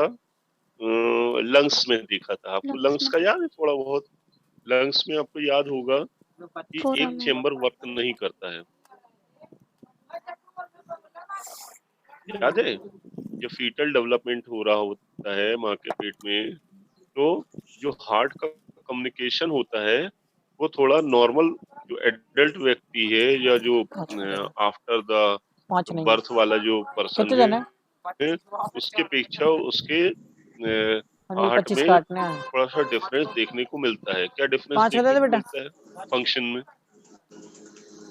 लंग्स में देखा था। आपको लंग्स का याद है? थोड़ा बहुत लंग्स में आपको याद होगा कि एक चेम्बर वर्क नहीं करता है, याद है? जब फीटल डेवलपमेंट हो रहा होता है माँ के पेट में, तो जो हार्ट का कम्युनिकेशन होता है वो थोड़ा नॉर्मल जो एडल्ट व्यक्ति है या जो आफ्टर द बर्थ वाला जो पर्सन है उसके अपेक्षा उसके अनिल हार्ट 25 में काटने हैं। थोड़ा सा डिफरेंस देखने को मिलता है। क्या डिफरेंस 5 देखने दे को बेटा। मिलता है फंक्शन में?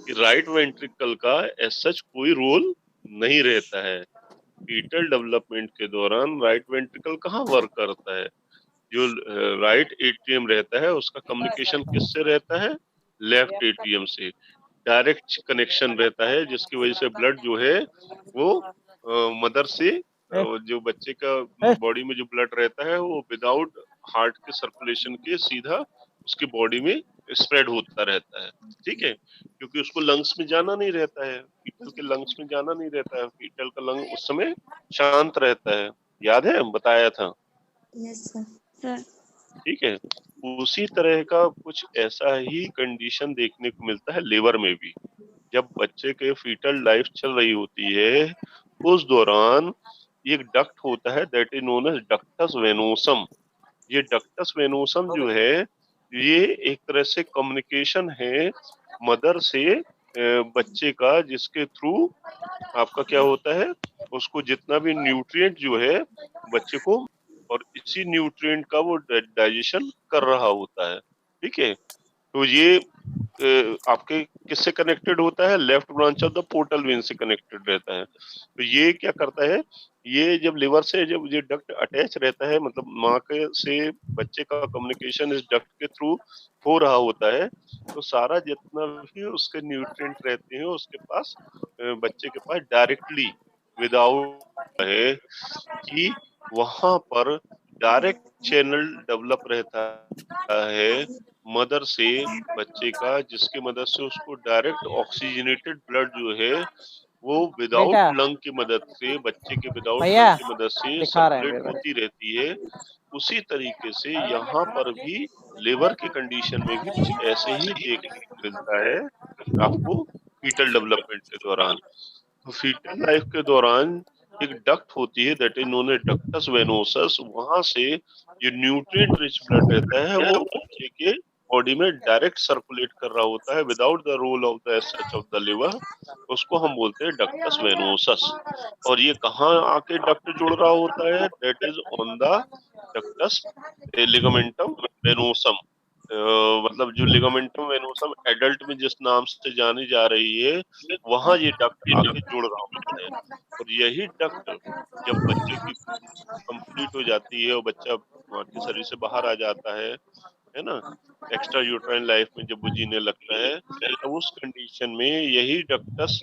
कि राइट वेंट्रिकल का एज सच कोई रोल नहीं रहता है। फीटल डेवलपमेंट के दौरान राइट वेंट्रिकल कहाँ वर्क करता है? जो राइट एट्रियम रहता है उसका कम्युनिकेशन किससे रहता है? लेफ्ट एट्रियम से डायरेक्ट कनेक्शन रहता है, जिसकी वजह से ब्लड जो है वो मदर से जो बच्चे का बॉडी में जो ब्लड रहता है वो विदाउट हार्ट के सर्कुलेशन के सीधा उसकी बॉडी में स्प्रेड होता रहता है। ठीक है, क्योंकि उसको लंग्स में जाना नहीं रहता है, फीटल के लंग्स में जाना नहीं रहता है, फीटल का लंग उस समय शांत रहता है। याद है बताया था? Yes sir. ठीक है, उसी तरह का कुछ ऐसा ही कंडीशन देखने को मिलता है लिवर में भी। जब बच्चे के फीटल लाइफ चल रही होती है उस दौरान एक डक्ट होता है that is known as ductus venosum. ये डक्टस वेनोसम जो है ये एक तरह से कम्युनिकेशन है मदर से बच्चे का, जिसके थ्रू आपका क्या होता है, उसको जितना भी न्यूट्रिएंट जो है बच्चे को, और इसी न्यूट्रिएंट का वो डाइजेशन कर रहा होता है। ठीक है, तो ये आपके किससे कनेक्टेड होता है? Left branch of the portal vein से कनेक्टेड रहता है। तो ये क्या करता है, ये जब लिवर से जब ये डक्ट अटैच रहता है, मतलब माँ के से बच्चे का कम्युनिकेशन इस डक्ट के थ्रू हो रहा होता है, तो सारा जितना भी उसके न्यूट्रिएंट रहते हैं उसके पास बच्चे के पास डायरेक्टली विदाउट है कि वहां पर डायरेक्ट चैनल डेवलप रहता है मदर से बच्चे का, जिसकी मदद से उसको डायरेक्ट ऑक्सीजनेटेड ब्लड जो है वो विदाउट बेटा लंग की मदद से, बच्चे के विदाउट भैया लंग की मदद से दिखा रहे हैं सर्कुलेट मेरे होती रहती है। उसी तरीके से यहाँ पर भी लिवर के कंडीशन में भी कुछ ऐसे ही देखने को मिलता है आपको फीटल डेवलपमेंट के दौरान। तो फीटल लाइफ के दौरान एक डक्ट होती है that is known as ductus venosus. वहां से जो न्यूट्रिएंट रिच ब्लड रहता है वो बच्चे के बॉडी में डायरेक्ट सर्कुलेट कर रहा होता है without the role of the such of the liver. उसको हम बोलते हैं डक्टस वेनोसस। और ये कहाँ आके डक्ट जुड़ रहा होता है? That is on the ductus ligamentum venosum. मतलब जो लिगामेंटम वेनोसम एडल्ट में जिस नाम से जानी जा रही है वहां ये डक्ट आके जुड़ रहा होता है। और यही डक्ट जब बच्चे की कंप्लीट हो जाती है और बच्चा माँ के शरीर से बाहर आ जाता है ना, एक्स्ट्रा यूट्राइन लाइफ में जब वो जीने लगता है, तब उस कंडीशन में यही डक्टस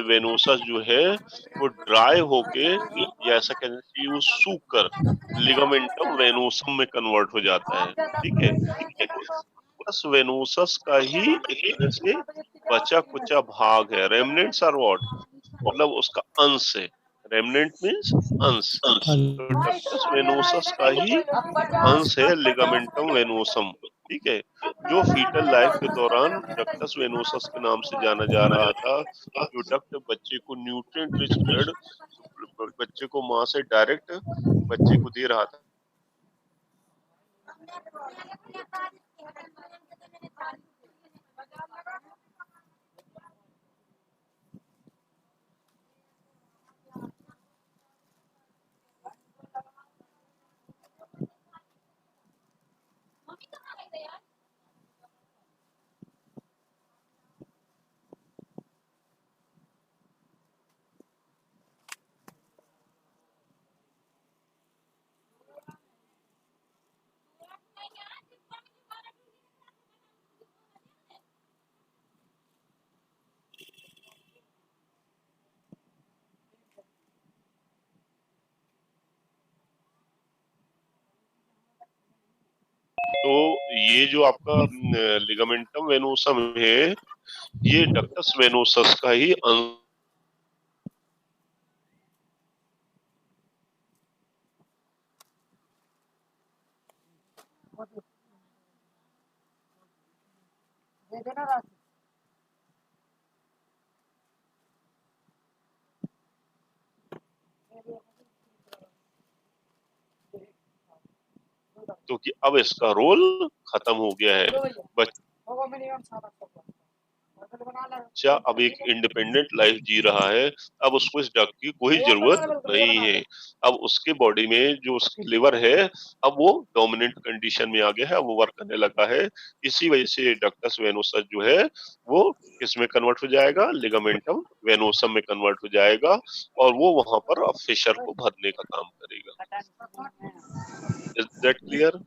वेनोसस जो है वो ड्राई होके, या ऐसा कहना चाहिए वो सूख कर लिगामेंटम वेनोसम में कन्वर्ट हो जाता है। ठीक है, डक्टस वेनोसस का ही एक तरह से बचा कुचा भाग है। रेमनेंट्स आर व्हाट, मतलब उसका अंश है। रेमनेंट मीन्स अंश। तो डक्टस वेनोसस का ही अंश है लिगामेंटम वेनोसम। ठीक है, जो फीटल लाइफ के दौरान डक्टस वेनोसस के नाम से जाना जा रहा था। जो डक्ट बच्चे को न्यूट्रिएंट रिच ब्लड बच्चे को माँ से डायरेक्ट बच्चे को दे रहा था। तो ये जो आपका लिगामेंटम वेनोसम है ये डक्टस वेनोसस का ही अंश तो कि अब इसका रोल खत्म हो गया है। बच्चा अब एक इंडिपेंडेंट लाइफ जी रहा है, अब उसको इस ड्रग की कोई जरूरत नहीं है। अब उसके बॉडी में जो उसके लिवर है, अब वो डोमिनेंट कंडीशन में आ गया है, अब वो वर्क करने लगा है। इसी वजह से डक्टस वेनोसस जो है वो किस में कन्वर्ट हो जाएगा, लिगामेंटम वेनोसम में कन्वर्ट हो जाएगा, और वो वहां पर अब फिशर को भरने का काम करेगा। Is that clear?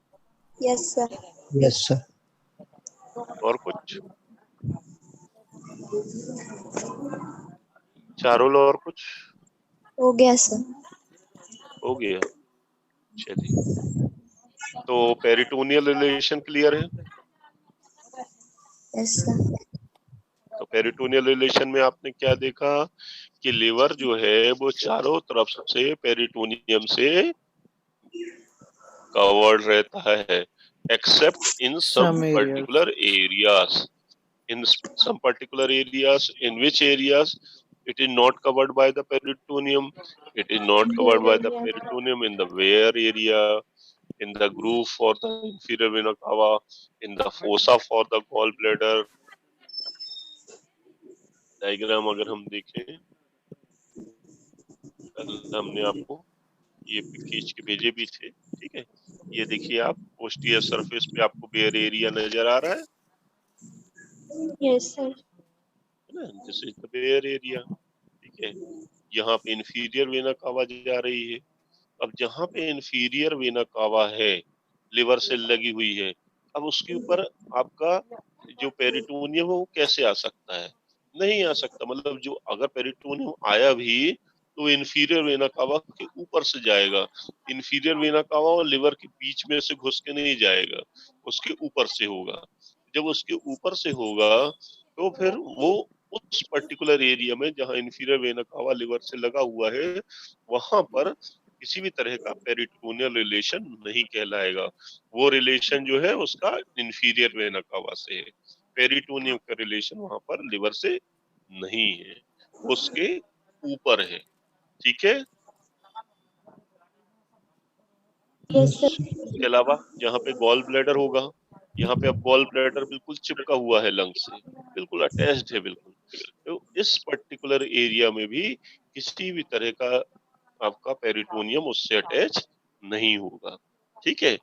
Yes sir. Yes sir. और कुछ चारों और कुछ हो गया सर। हो गया? चलिए, तो पेरिटोनियल रिलेशन क्लियर है? Yes sir. तो पेरिटोनियल रिलेशन में आपने क्या देखा कि लिवर जो है वो चारों तरफ से पेरिटोनियम से कवर्ड रहता है, except in some Some areas. Particular areas. In some particular areas, in which areas it is not covered by the peritoneum? It is not covered by the peritoneum in the wear area, in the groove for the inferior vena cava, in the fossa for the gallbladder. Diagram अगर हम देखें, कल हमने आपको ये खींच के भेजे भी थे, ठीक है। ये देखिए आप, पोस्टीरियर सरफेस पे आपको वेयर एरिया नजर आ रहा है यस सर। ना, this is the bare area, ठीक है। यहाँ पे इंफीरियर वेना कावा जा रही है। अब जहाँ पे इंफीरियर वेना कावा है, लिवर से लगी हुई है, अब उसके ऊपर आपका जो पेरिटोनियम है वो कैसे आ सकता है? नहीं आ सकता। मतलब जो अगर पेरिटोनियम आया भी तो इंफीरियर वेना कावा के ऊपर से जाएगा। इंफीरियर वेना कावा और लिवर के बीच में से घुस के नहीं जाएगा, उसके ऊपर से होगा। जब उसके ऊपर से होगा तो फिर वो उस पर्टिकुलर एरिया में जहाँ इंफीरियर वेना कावा लिवर से लगा हुआ है, वहां पर किसी भी तरह का पेरिटोनियल रिलेशन नहीं कहलाएगा। वो रिलेशन जो है उसका इंफीरियर वेना कावा से है। पेरिटोनियम का रिलेशन वहां पर लिवर से नहीं है, उसके ऊपर है, ठीक है। Yes sir. इसके अलावा जहाँ पे गॉल ब्लैडर होगा, यहाँ पे अब गॉल ब्लैडर बिल्कुल चिपका हुआ है लंग से, बिल्कुल अटैच्ड है बिल्कुल। तो इस पर्टिकुलर एरिया में भी किसी भी तरह का आपका पेरिटोनियम उससे अटैच नहीं होगा, ठीक है।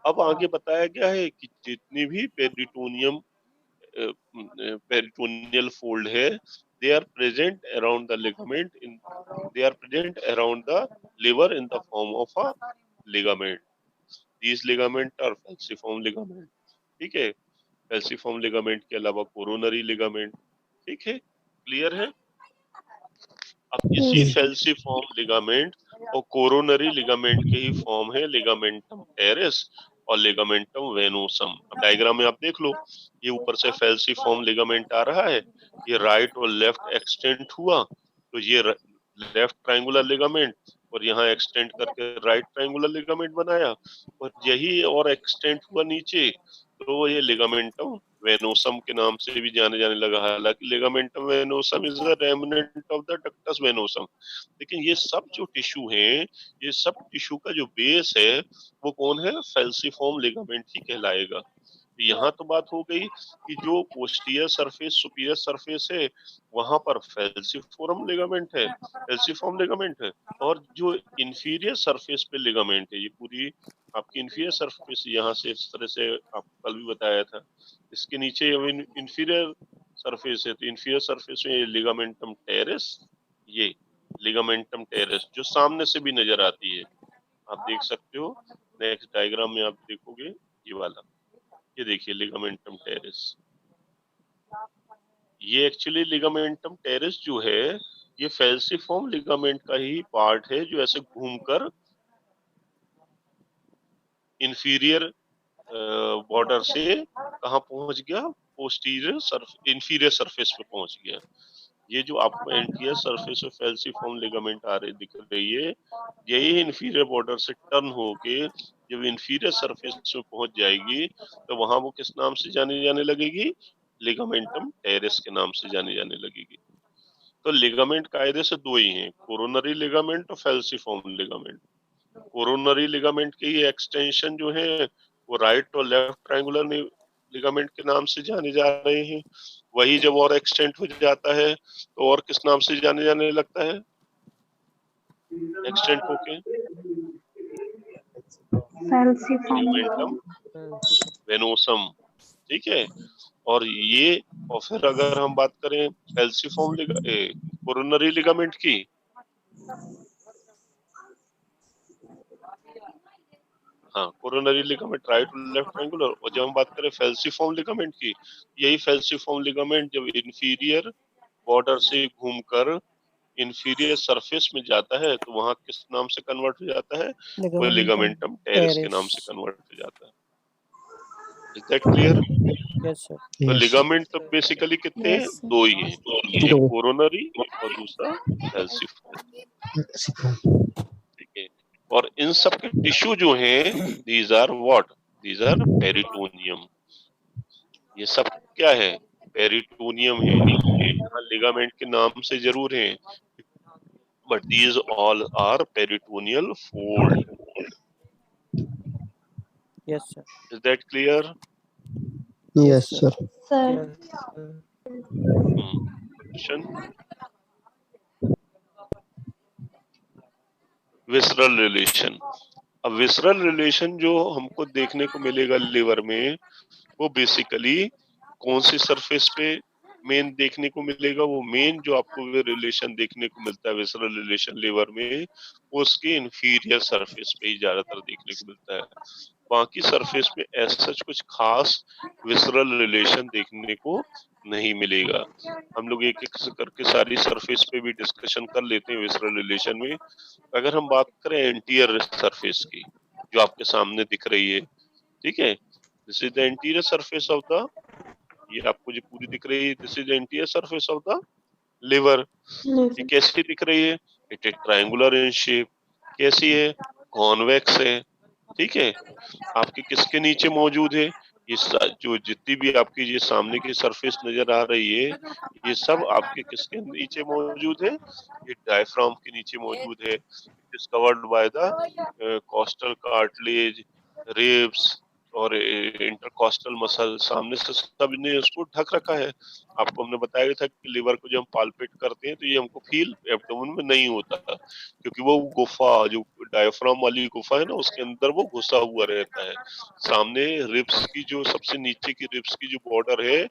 अब आगे बताया गया है कि जितनी भी पेरिटोनियल फोल्ड है, they are present around the ligament they are present around the liver in the form of a ligament. These ligament are falciform ligament, ठीक है। falciform ligament के अलावा कोरोनरी लिगामेंट, ठीक है, क्लियर है। अब इसी फेल्सिफॉर्म लिगामेंट और कोरोनरी लिगामेंट के ही फॉर्म है लिगामेंटम टेरेस और लिगामेंटम वेनोसम। अब डायग्राम में आप देख लो, ये ऊपर से फेल्सिफॉर्म लिगामेंट आ रहा है, ये राइट और लेफ्ट एक्सटेंड हुआ, तो ये लेफ्ट ट्रायंगुलर लिगामेंट, और यहाँ एक्सटेंड करके राइट ट्रायंगुलर लिगामेंट बनाया, और यही और एक्सटेंड हुआ नीचे, तो ये लिगामेंटम वेनोसम के नाम से भी जाने जाने लगा। हालांकि ligamentum venosum is the remnant of the ductus venosum, लेकिन ये सब जो टिश्यू हैं, ये सब टिश्यू का जो बेस है वो कौन है? फेल्सिफॉर्म लिगामेंट ही कहलाएगा। यहाँ तो बात हो गई कि जो पोस्टीरियर सरफेस सुपीरियर सरफेस है वहां पर फेल्सिफॉर्म लिगामेंट है, फेल्सिफॉर्म लिगामेंट है, और जो इंफीरियर सरफेस पे लिगामेंट है, ये पूरी आपकी इंफीरियर सरफेस यहाँ से इस तरह से आपको कल भी बताया था, इसके नीचे इंफीरियर सरफेस है, तो इंफीरियर सरफेस में लिगामेंटम टेरेस, ये लिगामेंटम टेरेस जो सामने से भी नजर आती है, आप देख सकते हो। नेक्स्ट डायग्राम में आप देखोगे ये वाला, ये देखिए लिगामेंटम टेरेस। ये एक्चुअली लिगामेंटम टेरेस जो है ये फेल्सिफॉर्म लिगामेंट का ही पार्ट है, जो ऐसे घूमकर इंफीरियर बॉर्डर से कहाँ पहुंच गया? इंफीरियर सरफेस पे पहुंच गया। ये जो आपको एंटीरियर सरफेस पे फेल्सिफॉर्म लिगामेंट आ रही दिख रही है, यही इंफीरियर बॉर्डर से टर्न होके जब इंफीरियर सरफेस पे पहुंच जाएगी तो वहां वो किस नाम से जाने जाने लगेगी? लिगामेंटम टेरेस के नाम से जाने जाने लगेगी। तो लिगामेंट कायदे से दो ही हैं, कोरोनरी लिगामेंट और फेल्सिफॉर्म लिगामेंट। कोरोनरी लिगामेंट के ही एक्सटेंशन जो है वो राइट और लेफ्ट ट्रायंगुलर लिगामेंट के नाम से जाने जा रहे हैं, वही जब और एक्सटेंड हो जाता है तो और किस नाम से जाने लगता है एक्सटेंड होके? लिगामेंटम वेनोसम, ठीक है। और ये, और फिर अगर हम बात करें फैल्सिफॉर्म कोरोनरी लिगामेंट की, हाँ कोरोनरी लिगामेंट राइट और लेफ्ट ट्रायंगुलर, और जब हम बात करें फैल्सिफॉर्म लिगामेंट की, यही फैल्सिफॉर्म लिगामेंट जब इंफीरियर बॉर्डर से घूमकर इंफीरियर सरफेस में जाता है तो वहां किस नाम से कन्वर्ट हो जाता है? वो लिगामेंटम टेरिस के नाम से कन्वर्ट हो जाता है। Is that clear? Yes sir. तो लिगामेंट तो बेसिकली कितने हैं? Yes, sir. दो ही हैं, एक कोरोनरी और दूसरा फैल्सिफॉर्म, ठीक है। और इन सब के टिश्यू जो हैं, these are what? These are peritoneum. ये सब क्या है? पेरिटोनियम है। यहाँ लिगामेंट के नाम से जरूर हैं, but these all are peritoneal fold. Yes sir. Is that clear? Yes, sir. Sir. Question? Visceral relation. अब विसरल रिलेशन जो हमको देखने को मिलेगा लिवर में, वो बेसिकली कौन सी सरफेस पे मेन देखने को मिलेगा? वो मेन जो आपको रिलेशन देखने को मिलता है विसरल रिलेशन लिवर में, वो उसके इंफीरियर सरफेस पे ही ज्यादातर देखने को मिलता है। बाकी सरफेस पे ऐसा सच कुछ खास विसरल रिलेशन देखने को नहीं मिलेगा। हम लोग एक एक करके सारी सरफेस पे भी डिस्कशन कर लेते हैं विसरल रिलेशन में। अगर हम बात करें एंटीरियर सरफेस की, जो आपके सामने दिख रही है, ठीक है, this is the anterior surface of the, ये आपको जो पूरी दिख रही है, this is the anterior surface of the liver. ये कैसी दिख रही है? It is triangular in shape. कैसी है? कॉन्वेक्स है, ठीक है। आपके किसके नीचे मौजूद है? ये जो जितनी भी आपकी ये सामने की सरफेस नजर आ रही है, ये सब आपके किसके नीचे मौजूद है? ये डायफ्राम के नीचे मौजूद है। It is covered by the costal cartilage, ribs और इंटरकोस्टल मसल। सामने से सब ने उसको ढक रखा है। आपको हमने बताया था कि लिवर को जब हम पाल्पेट करते हैं तो ये हमको फील एब्डोमेन में नहीं होता, क्योंकि वो गुफा जो डायफ्राम वाली गुफा है ना, उसके अंदर वो घुसा हुआ रहता है। सामने रिब्स की जो सबसे नीचे की रिब्स की जो बॉर्डर है,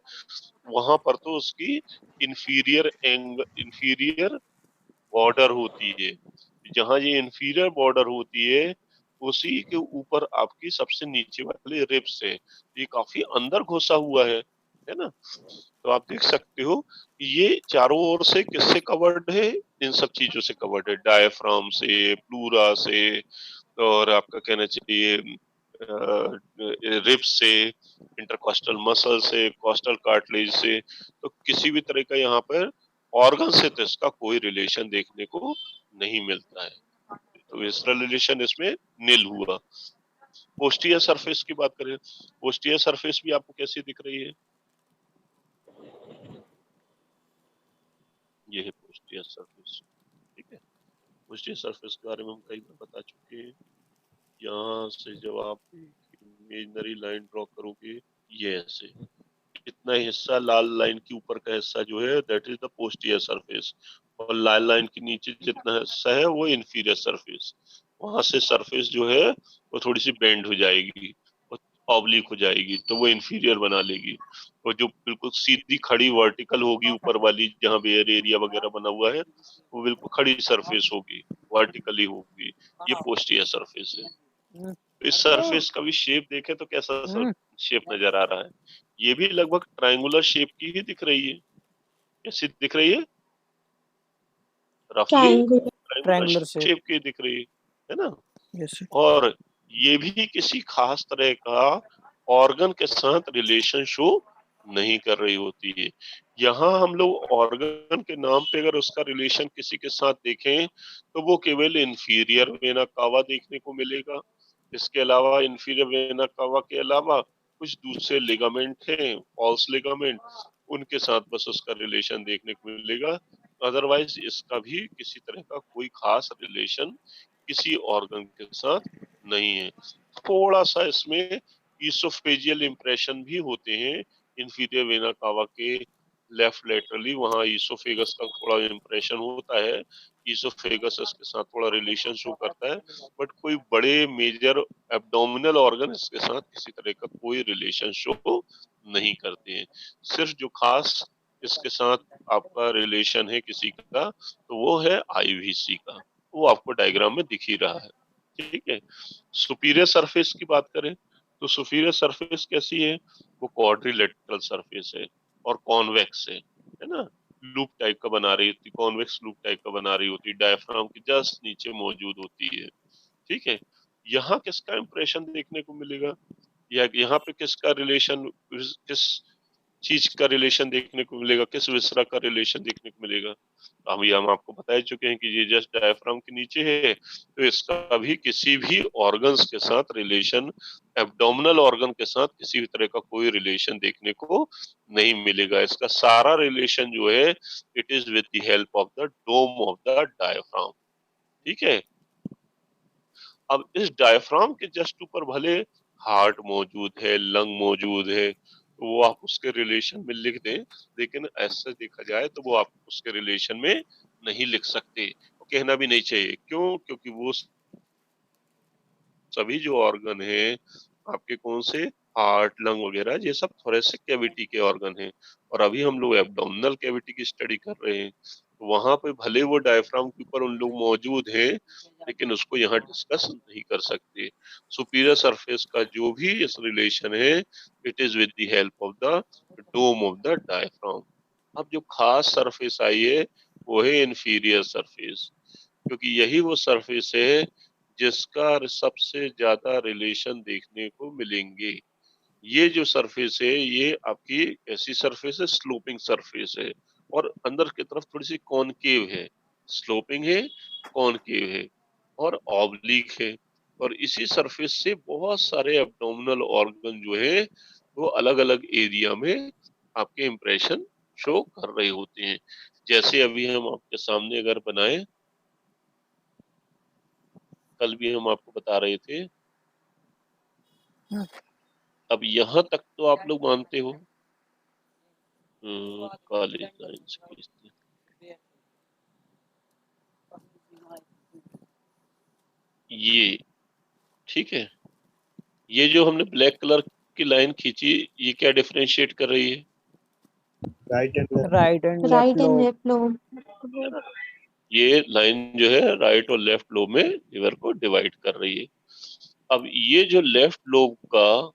वहां पर तो उसकी इंफीरियर बॉर्डर होती है। जहां ये इंफीरियर बॉर्डर होती है, उसी के ऊपर आपकी सबसे नीचे वाली रिब्स है। ये काफी अंदर घुसा हुआ है ना। तो आप देख सकते हो ये चारों ओर से किससे कवर्ड है? इन सब चीजों से कवर्ड है, डायफ्राम से, प्लूरा से, और आपका कहना चाहिए रिब्स से, इंटरकोस्टल मसल से, कोस्टल कार्टिलेज से। तो किसी भी तरह का यहाँ पर ऑर्गन से तो इसका कोई रिलेशन देखने को नहीं मिलता है। तो विसरल रिलेशन इसमें नील हुआ। पोस्टीरियर सरफेस की बात करें, पोस्टीरियर सरफेस भी आपको कैसी दिख रही है? ये है पोस्टीरियर सरफेस, ठीक है। पोस्टीरियर सरफेस के बारे में हम कई बार बता चुके हैं। यहाँ से जब आप इमेजिनरी लाइन ड्रॉ करोगे, ये ऐसे इतना हिस्सा लाल लाइन के ऊपर का हिस्सा जो है that is the posterior surface, और लाल लाइन के नीचे जितना हिस्सा है वो इंफीरियर सरफेस। वहां से सरफेस जो है वो थोड़ी सी बेंड हो जाएगी और ऑब्लिक हो जाएगी, तो वो इंफीरियर बना लेगी। और जो बिल्कुल सीधी खड़ी वर्टिकल होगी ऊपर वाली, जहाँ बेयर एरिया वगैरह बना हुआ है, वो बिल्कुल खड़ी सरफेस होगी, वर्टिकली होगी। ये पोस्टीरियर सरफेस है। तो इस सरफेस का भी शेप देखें तो कैसा शेप नजर आ रहा है? ये भी लगभग ट्रायंगुलर शेप की ही दिख रही है। कैसी दिख रही है? रफली ट्रायंगुलर शेप की दिख रही है ना। यस। और ये भी किसी खास तरह का ऑर्गन के साथ रिलेशन शो नहीं कर रही होती है। यहाँ हम लोग ऑर्गन के नाम पे अगर उसका रिलेशन किसी के साथ देखें तो वो केवल इंफीरियर वेना कावा देखने को मिलेगा। इसके अलावा इंफीरियर वेना कावा के अलावा कुछ दूसरे लिगामेंट हैं, फॉल्स लिगामेंट, उनके साथ बस उसका रिलेशन देखने को मिलेगा। अदरवाइज इसका भी किसी तरह का कोई खास रिलेशन किसी ऑर्गन के साथ नहीं है। थोड़ा सा इसमें ईसोफेजियल इंप्रेशन भी होते हैं इंफीरियर वेना कावा के लेफ्ट लेटरली, वहाँ ईसोफेगस का थोड़ा इम्प्रेशन होता है, ईसोफेगस इसके साथ थोड़ा रिलेशन शो करता है, बट कोई बड़े मेजर एब्डोमिनल ऑर्गन इसके साथ किसी तरह का कोई रिलेशन शो नहीं करते हैं। सिर्फ जो खास इसके साथ आपका रिलेशन है किसी का, तो वो है आईवीसी का, वो आपको डायग्राम में दिख ही रहा है। ठीक है, सुपीरियर सरफेस की बात करें तो सुपीरियर सरफेस कैसी है, वो क्वाड्रिलेटरल सरफेस है और कॉन्वेक्स है ना, लूप टाइप का बना रही होती, कॉन्वेक्स लूप टाइप का बना रही होती, डायफ्राम के जस्ट नीचे मौजूद होती है। ठीक है, यहाँ किसका इंप्रेशन देखने को मिलेगा, या यहाँ पे किसका रिलेशन, किस चीज का रिलेशन देखने को मिलेगा, किस विसरा का रिलेशन देखने को मिलेगा। हम आपको बता चुके हैं कि ये जस्ट डायफ्राम के नीचे है, तो इसका भी किसी भी ऑर्गन्स के साथ रिलेशन, एब्डोमिनल ऑर्गन के साथ किसी भी तरह का कोई रिलेशन देखने को नहीं मिलेगा। इसका सारा रिलेशन जो है it is with the help of the dome of the diaphragm. ठीक है, अब इस डायफ्राम के जस्ट ऊपर भले हार्ट मौजूद है, लंग मौजूद है, तो वो आप उसके रिलेशन में लिख दें, लेकिन ऐसा देखा जाए तो वो आप उसके रिलेशन में नहीं लिख सकते, वो कहना भी नहीं चाहिए। क्यों? क्योंकि वो सभी जो ऑर्गन है आपके, कौन से, हार्ट, लंग वगैरह, ये सब थोरेसिक कैविटी के ऑर्गन हैं, और अभी हम लोग एब्डोमिनल कैविटी की स्टडी कर रहे हैं। वहां पे भले वो डायफ्राम के ऊपर उन लोग मौजूद हैं, लेकिन उसको यहाँ डिस्कस नहीं कर सकते। सुपीरियर सरफेस का जो भी इस रिलेशन है it is with the help of the dome of the diaphragm. अब जो खास सरफेस आई है वो है इंफीरियर सरफेस, क्योंकि यही वो सरफेस है जिसका सबसे ज्यादा रिलेशन देखने को मिलेंगे। ये जो सरफेस है ये आपकी ऐसी सरफेस है, स्लोपिंग सरफेस है, और अंदर की तरफ थोड़ी सी कॉनकेव है, स्लोपिंग है, कॉनकेव है और ऑब्लिक है, और इसी सरफेस से बहुत सारे एब्डोमिनल ऑर्गन जो है वो अलग अलग एरिया में आपके इंप्रेशन शो कर रहे होते हैं। जैसे अभी हम आपके सामने अगर बनाए, कल भी हम आपको बता रहे थे, अब यहाँ तक तो आप लोग मानते हो, कॉलेज लाइन्स खींचते, ये ठीक है, ये जो हमने ब्लैक कलर की लाइन खींची ये क्या डिफरेंशिएट कर रही है, right and right and left lobe. ये लाइन जो है राइट और लेफ्ट लोब में लिवर को डिवाइड कर रही है। अब ये जो लेफ्ट लोब का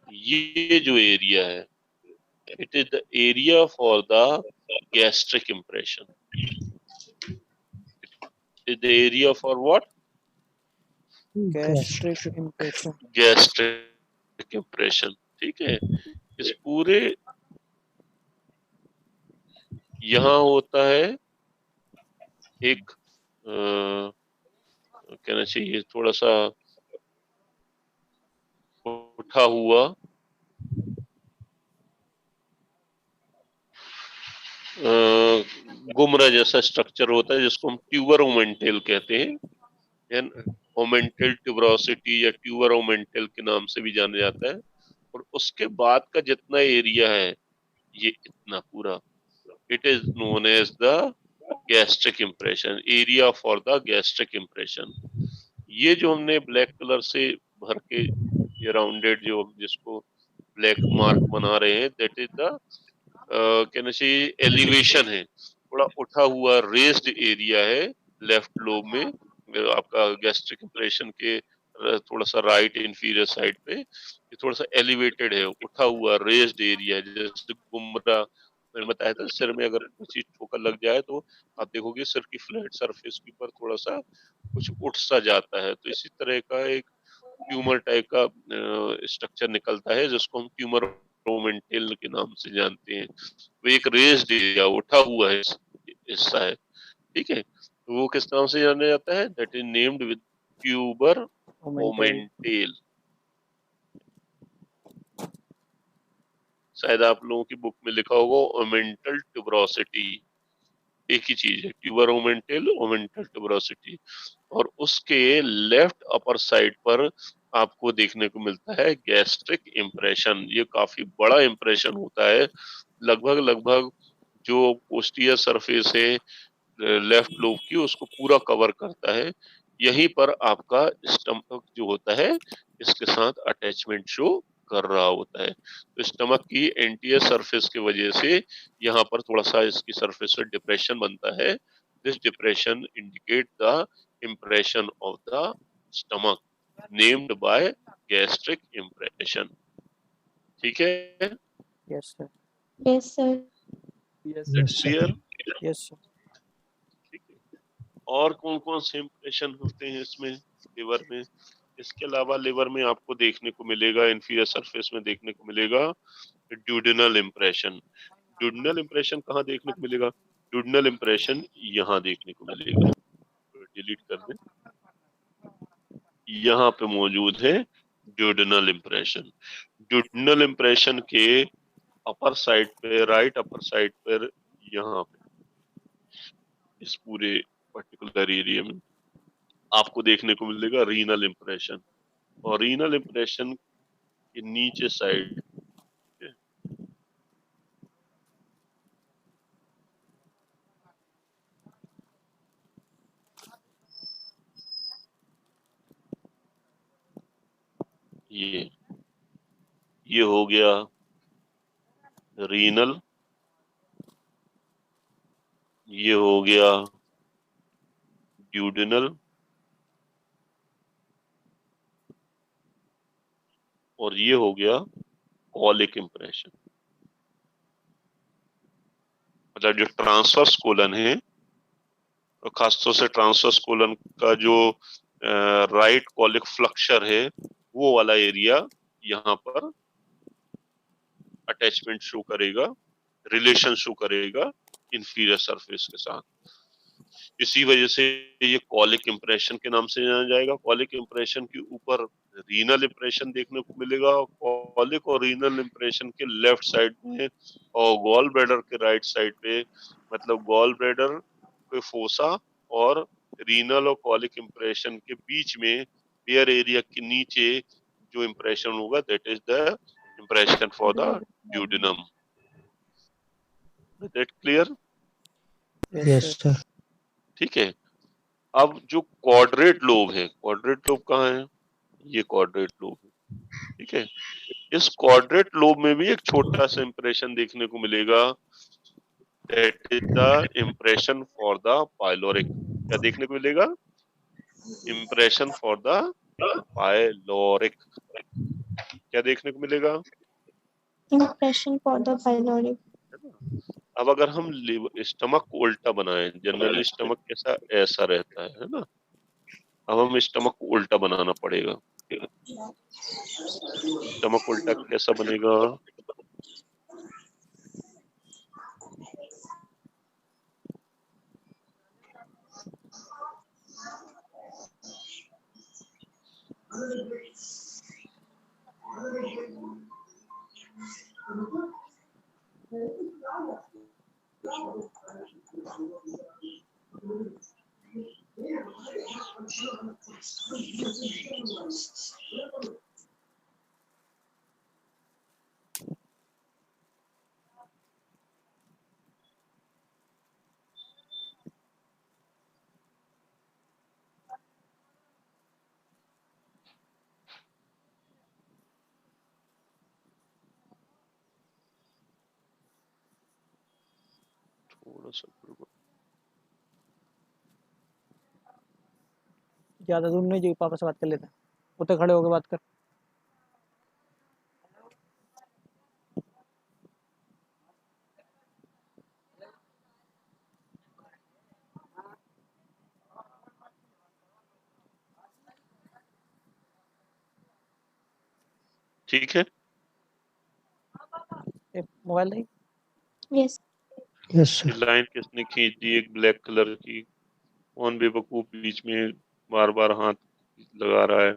ये जो एरिया है it is the area for the gastric impression, is the area for what, gastric impression. Gastric impression. ठीक है, इस पूरे यहाँ होता है एक कहना चाहिए थोड़ा सा उठा हुआ गुमरा जैसा स्ट्रक्चर होता है जिसको हम ट्यूबर ओमेंटल कहते हैं, ओमेंटल ट्यूबरोसिटी या ट्यूबर ओमेंटल के नाम से भी जाना जाता है। और उसके बाद का जितना एरिया है ये इतना पूरा, it is known as the gastric impression, area for the gastric impression. ये जो हमने ब्लैक कलर से भर के ये राउंडेड जो जिसको ब्लैक मार्क बना रहे हैं दैट इज द कहना चाहिए एलिवेशन है, थोड़ा उठा हुआ रेज्ड एरिया है लेफ्ट लोब में, आपका गैस्ट्रिक इंप्रेशन के थोड़ा सा राइट इंफीरियर साइड पे ये थोड़ा सा एलिवेटेड है, उठा हुआ रेज्ड एरिया है। जैसे गुमरा मैंने बताया था, सिर में अगर किसी ठोकर लग जाए तो आप देखोगे सिर की फ्लैट सरफेस के ऊपर थोड़ा सा कुछ उठ सा जाता है, तो इसी तरह का एक ट्यूमर टाइप का स्ट्रक्चर निकलता है जिसको हम ट्यूमर ओमेंटल के नाम से जानते हैं। वो एक रेज्ड एरिया उठा हुआ है हिस्सा है। ठीक है, तो वो किस नाम से जाना जाता है, that is named with tuber omental. शायद आप लोगों की बुक में लिखा होगा ओमेंटल ट्यूबरोसिटी, एक ही चीज है, ट्यूबर ओमेंटल, ओमेंटल ट्यूबरोसिटी। और उसके लेफ्ट अपर साइड पर आपको देखने को मिलता है गैस्ट्रिक इम्प्रेशन। ये काफी बड़ा इम्प्रेशन होता है, लगभग लगभग जो पोस्टीरियर सरफेस है लेफ्ट लोब की उसको पूरा कवर करता है। यहीं पर आपका स्टमक जो होता है इसके साथ अटैचमेंट शो कर रहा होता है। तो स्टमक की एंटीरियर सरफेस की वजह से यहाँ पर थोड़ा सा इसकी सरफेस पे डिप्रेशन बनता है। This depression indicate the impression of the stomach named by gastric impression. ठीक है, yes sir. Yes sir. Yes Yes, sir. Clear? Yes sir. ठीक है। और कौन कौन से इम्प्रेशन होते हैं इसमें लिवर में? इसके अलावा लिवर में आपको देखने को मिलेगा, इंफीरियर सरफेस में देखने को मिलेगा ड्यूडेनल इम्प्रेशन। ड्यूडेनल इम्प्रेशन कहाँ देखने को मिलेगा? ड्यूडेनल इम्प्रेशन यहाँ देखने को मिलेगा। डिलीट कर दें, यहाँ पे मौजूद है ड्यूडेनल इम्प्रेशन। ड्यूडेनल इम्प्रेशन के अपर साइड पे, राइट अपर साइड पर, यहाँ पे इस पूरे पर्टिकुलर एरिया में आपको देखने को मिलेगा रीनल इम्प्रेशन। और रीनल इम्प्रेशन के नीचे साइड ये हो गया रीनल, ये हो गया ड्यूडेनल, और ये हो गया कॉलिक इम्प्रेशन। मतलब जो ट्रांसवर्स कोलन है, और खासतौर से ट्रांसवर्स कोलन का जो राइट कॉलिक फ्लक्चर है, वो वाला एरिया यहाँ पर अटैचमेंट शो करेगा, रिलेशन शो करेगा इंफीरियर सरफेस के साथ। इसी वजह से ये कॉलिक इम्प्रेशन के नाम से जाना जाएगा। कॉलिक इम्प्रेशन के ऊपर रीनल इम्प्रेशन देखने को मिलेगा। कॉलिक और रीनल इम्प्रेशन के लेफ्ट साइड में और गॉल ब्लैडर के राइट साइड पे, मतलब गॉल ब्लैडर के फोसा और रीनल और कॉलिक इम्प्रेशन के बीच में पेयर एरिया के नीचे जो इम्प्रेशन होगा, that is the impression for the duodenum. That clear? Yes, sir. ठीक है। अब जो क्वाड्रेट लोब है, क्वाड्रेट लोब कहाँ है? ये क्वाड्रेट लोब है। ठीक है, इस क्वाड्रेट लोब में भी एक छोटा सा इंप्रेशन देखने को मिलेगा, that is the impression for the pyloric. क्या देखने को मिलेगा? Impression for the pyloric. क्या देखने को मिलेगा? Impression for the pyloric. अब अगर हम स्टमक को उल्टा बनाएं, जनरली स्टमक कैसा ऐसा रहता है ना, अब हम स्टमक को उल्टा बनाना पड़ेगा। स्टमक उल्टा कैसा बनेगा? थोड़ा सा ज्यादा दूर नहीं जाइए, पापा से बात कर लेते हैं। उधर खड़े होकर बात कर। ठीक है। मोबाइल नहीं? यस। Yes, sir. लाइन किसने खींच दी एक ब्लैक कलर की? कौन बेवकूफ बीच में बार बार हाथ लगा रहा है?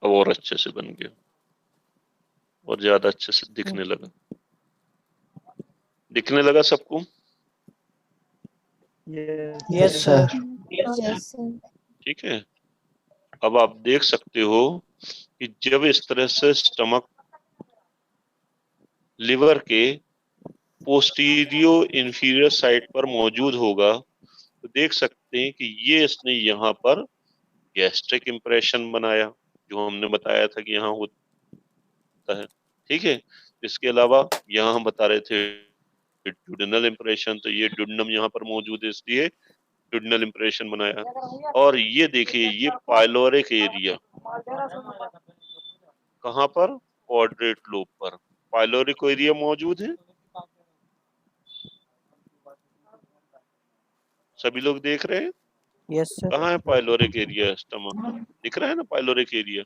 अब और अच्छे से बन गया और ज्यादा अच्छे से दिखने लगा सबको। Yes sir. Yes sir. ठीक है, अब आप देख सकते हो कि जब इस तरह से स्टमक लिवर के पोस्टीरियर इंफीरियर साइड पर मौजूद होगा तो देख सकते हैं कि ये इसने यहाँ पर गैस्ट्रिक इंप्रेशन बनाया, जो हमने बताया था कि यहाँ होता है। ठीक है, इसके अलावा यहाँ हम बता रहे थे ड्यूडेनल इंप्रेशन, तो ये ड्यूडेनम यहाँ पर मौजूद है इसलिए ड्यूडेनल इंप्रेशन बनाया। और ये देखिए, ये पाइलोरिक एरिया कहाँ पर, क्वाड्रेट लोब पर पाइलोरिक एरिया मौजूद है। सभी लोग देख रहे हैं? Yes sir. कहाँ है पाइलोरिक एरिया? स्टमक दिख रहा है ना pyloric area,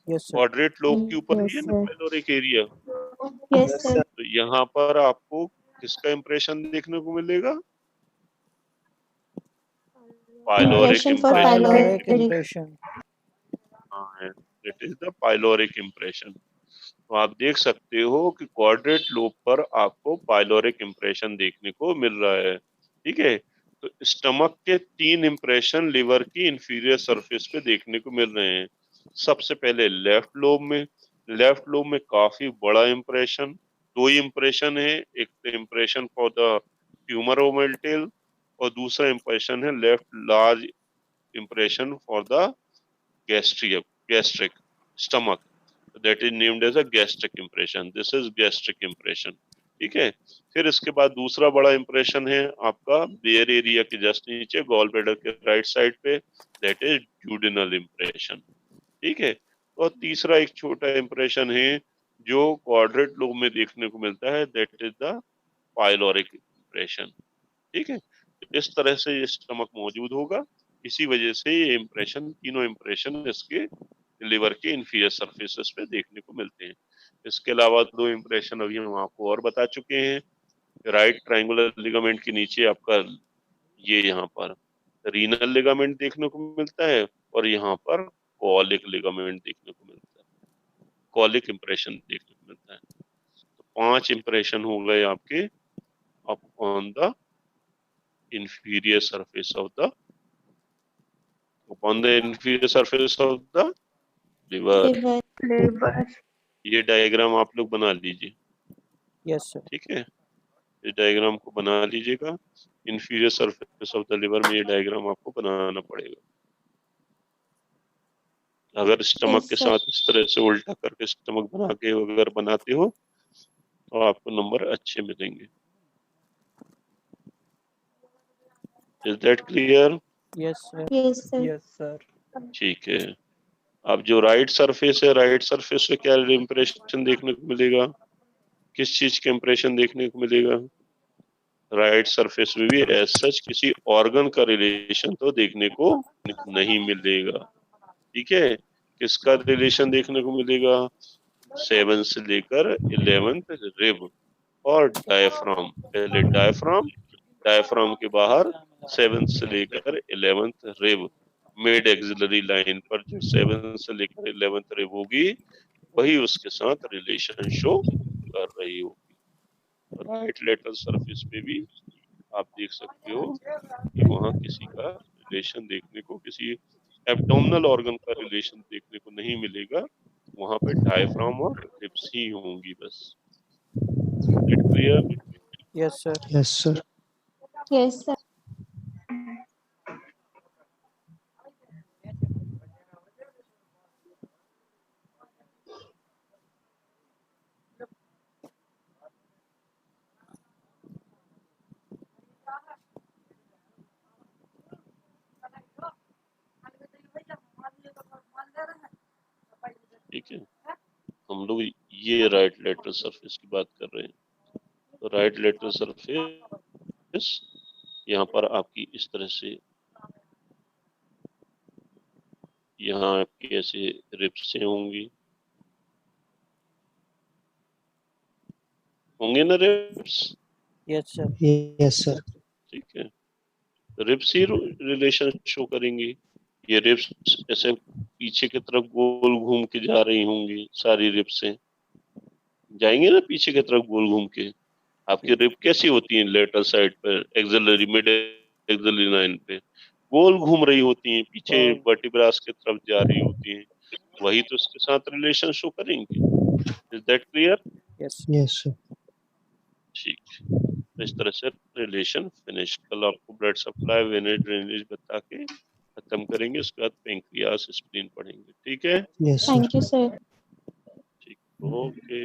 yes sir. Quadrate lobe के ऊपर ही है ना पाइलोरिक एरिया। तो यहाँ पर आपको किसका इंप्रेशन देखने को मिलेगा? Pyloric impression. हाँ, it is the pyloric impression. तो आप देख सकते हो कि क्वाड्रेट लोब पर आपको पाइलोरिक इंप्रेशन देखने को मिल रहा है। ठीक है, तो स्टमक के 3 इंप्रेशन लिवर की इंफीरियर सरफेस पे देखने को मिल रहे हैं। सबसे पहले लेफ्ट लोब में काफी बड़ा इंप्रेशन, 2 इंप्रेशन है, एक इंप्रेशन फॉर द ट्यूमर ओमेल्टेल और दूसरा इंप्रेशन है left large impression for the gastric stomach, that is named as a gastric impression. This is gastric impression. ठीक है, फिर इसके बाद दूसरा बड़ा इंप्रेशन है आपका बेयर एरिया के जस्ट नीचे गॉल ब्लैडर के राइट साइड पे, दैट इज ड्यूडेनल इंप्रेशन। ठीक है, और तीसरा एक छोटा इंप्रेशन है जो क्वाड्रेट लोब में देखने को मिलता है, that is the pyloric impression. ठीक है, इस तरह से ये स्टमक मौजूद होगा। इसी वजह से ये इंप्रेशन, तीनों इंप्रेशन इसके लिवर के इंफीरियर सरफेसेस पे देखने को मिलते हैं। इसके अलावा 2 इंप्रेशन अभी हम आपको और बता चुके हैं। राइट ट्रायंगुलर लिगामेंट के नीचे आपका ये यहाँ पर रीनल लिगामेंट देखने को मिलता है और यहाँ पर कॉलिक लिगामेंट देखने को मिलता है, कॉलिक इंप्रेशन देखने को मिलता है। तो 5 इंप्रेशन हो गए आपके up on the inferior surface of the upon the inferior surface of the liver. ये डायग्राम आप लोग बना लीजिए। Yes sir. ठीक है, इस डायग्राम को बना लीजिएगा। inferior surface of the liver में ये डायग्राम आपको बनाना पड़ेगा। अगर स्टमक के साथ इस तरह से उल्टा करके स्टमक बना के अगर बनाते हो तो आपको नंबर अच्छे मिलेंगे। Is that clear? Yes sir. Yes sir. ठीक है, अब जो राइट सरफेस है, राइट सरफेस पे क्या इंप्रेशन देखने को मिलेगा? किस चीज के इंप्रेशन देखने को मिलेगा? राइट सरफेस में भी एज सच किसी ऑर्गन का रिलेशन तो देखने को नहीं मिलेगा। ठीक है, किसका रिलेशन देखने को मिलेगा? 7 से लेकर 11th रिब और डायफ्राम। पहले डायफ्राम के बाहर 7 से लेकर 11th rib, mid axillary line पर जो 7 से लेकर 11th रिब होगी वही उसके साथ रिलेशन शो कर रही होगी। राइट लेटरल सरफेस पे भी आप देख सकते हो कि वहां किसी का रिलेशन देखने को, किसी एब्डोमिनल ऑर्गन का रिलेशन देखने को नहीं मिलेगा। वहां पे डायफ्राम और रिब्स ही होंगी बस। It clear? Yes sir. Yes sir. Yes sir. ठीक है, हम लोग ये राइट लेटरल सरफेस की बात कर रहे हैं। तो राइट लेटरल सरफेस यहाँ पर आपकी इस तरह से, यहाँ आपकी ऐसे रिब्स होंगी, होंगे ना ribs? Yes sir. Yes sir. ठीक है, रिब्स ही रिलेशन शो करेंगी। ये रिब्स ऐसे पीछे की तरफ गोल घूम के जा रही होंगी, सारी रिब्स से जाएंगे ना पीछे की तरफ गोल घूम के। आपकी रिब कैसी होती है लेटरल साइड पर, एक्सिलरी मिड एक्सिलरी लाइन पे गोल घूम रही होती हैं, पीछे वर्टिब्रास की तरफ जा रही होती हैं, वही तो इसके साथ रिलेशन शो करेंगे। Is that clear? Yes Yes, sir. ठीक, इस तरह से रिलेशन फिनिश। कल आपको ब्लड सप्लाई वेनेज ड्रेनेज बता के खत्म करेंगे, उसके बाद पेंक्रियास स्प्लीन पढ़ेंगे। ठीक है, Yes, sir. Thank you sir. ठीक, ओके।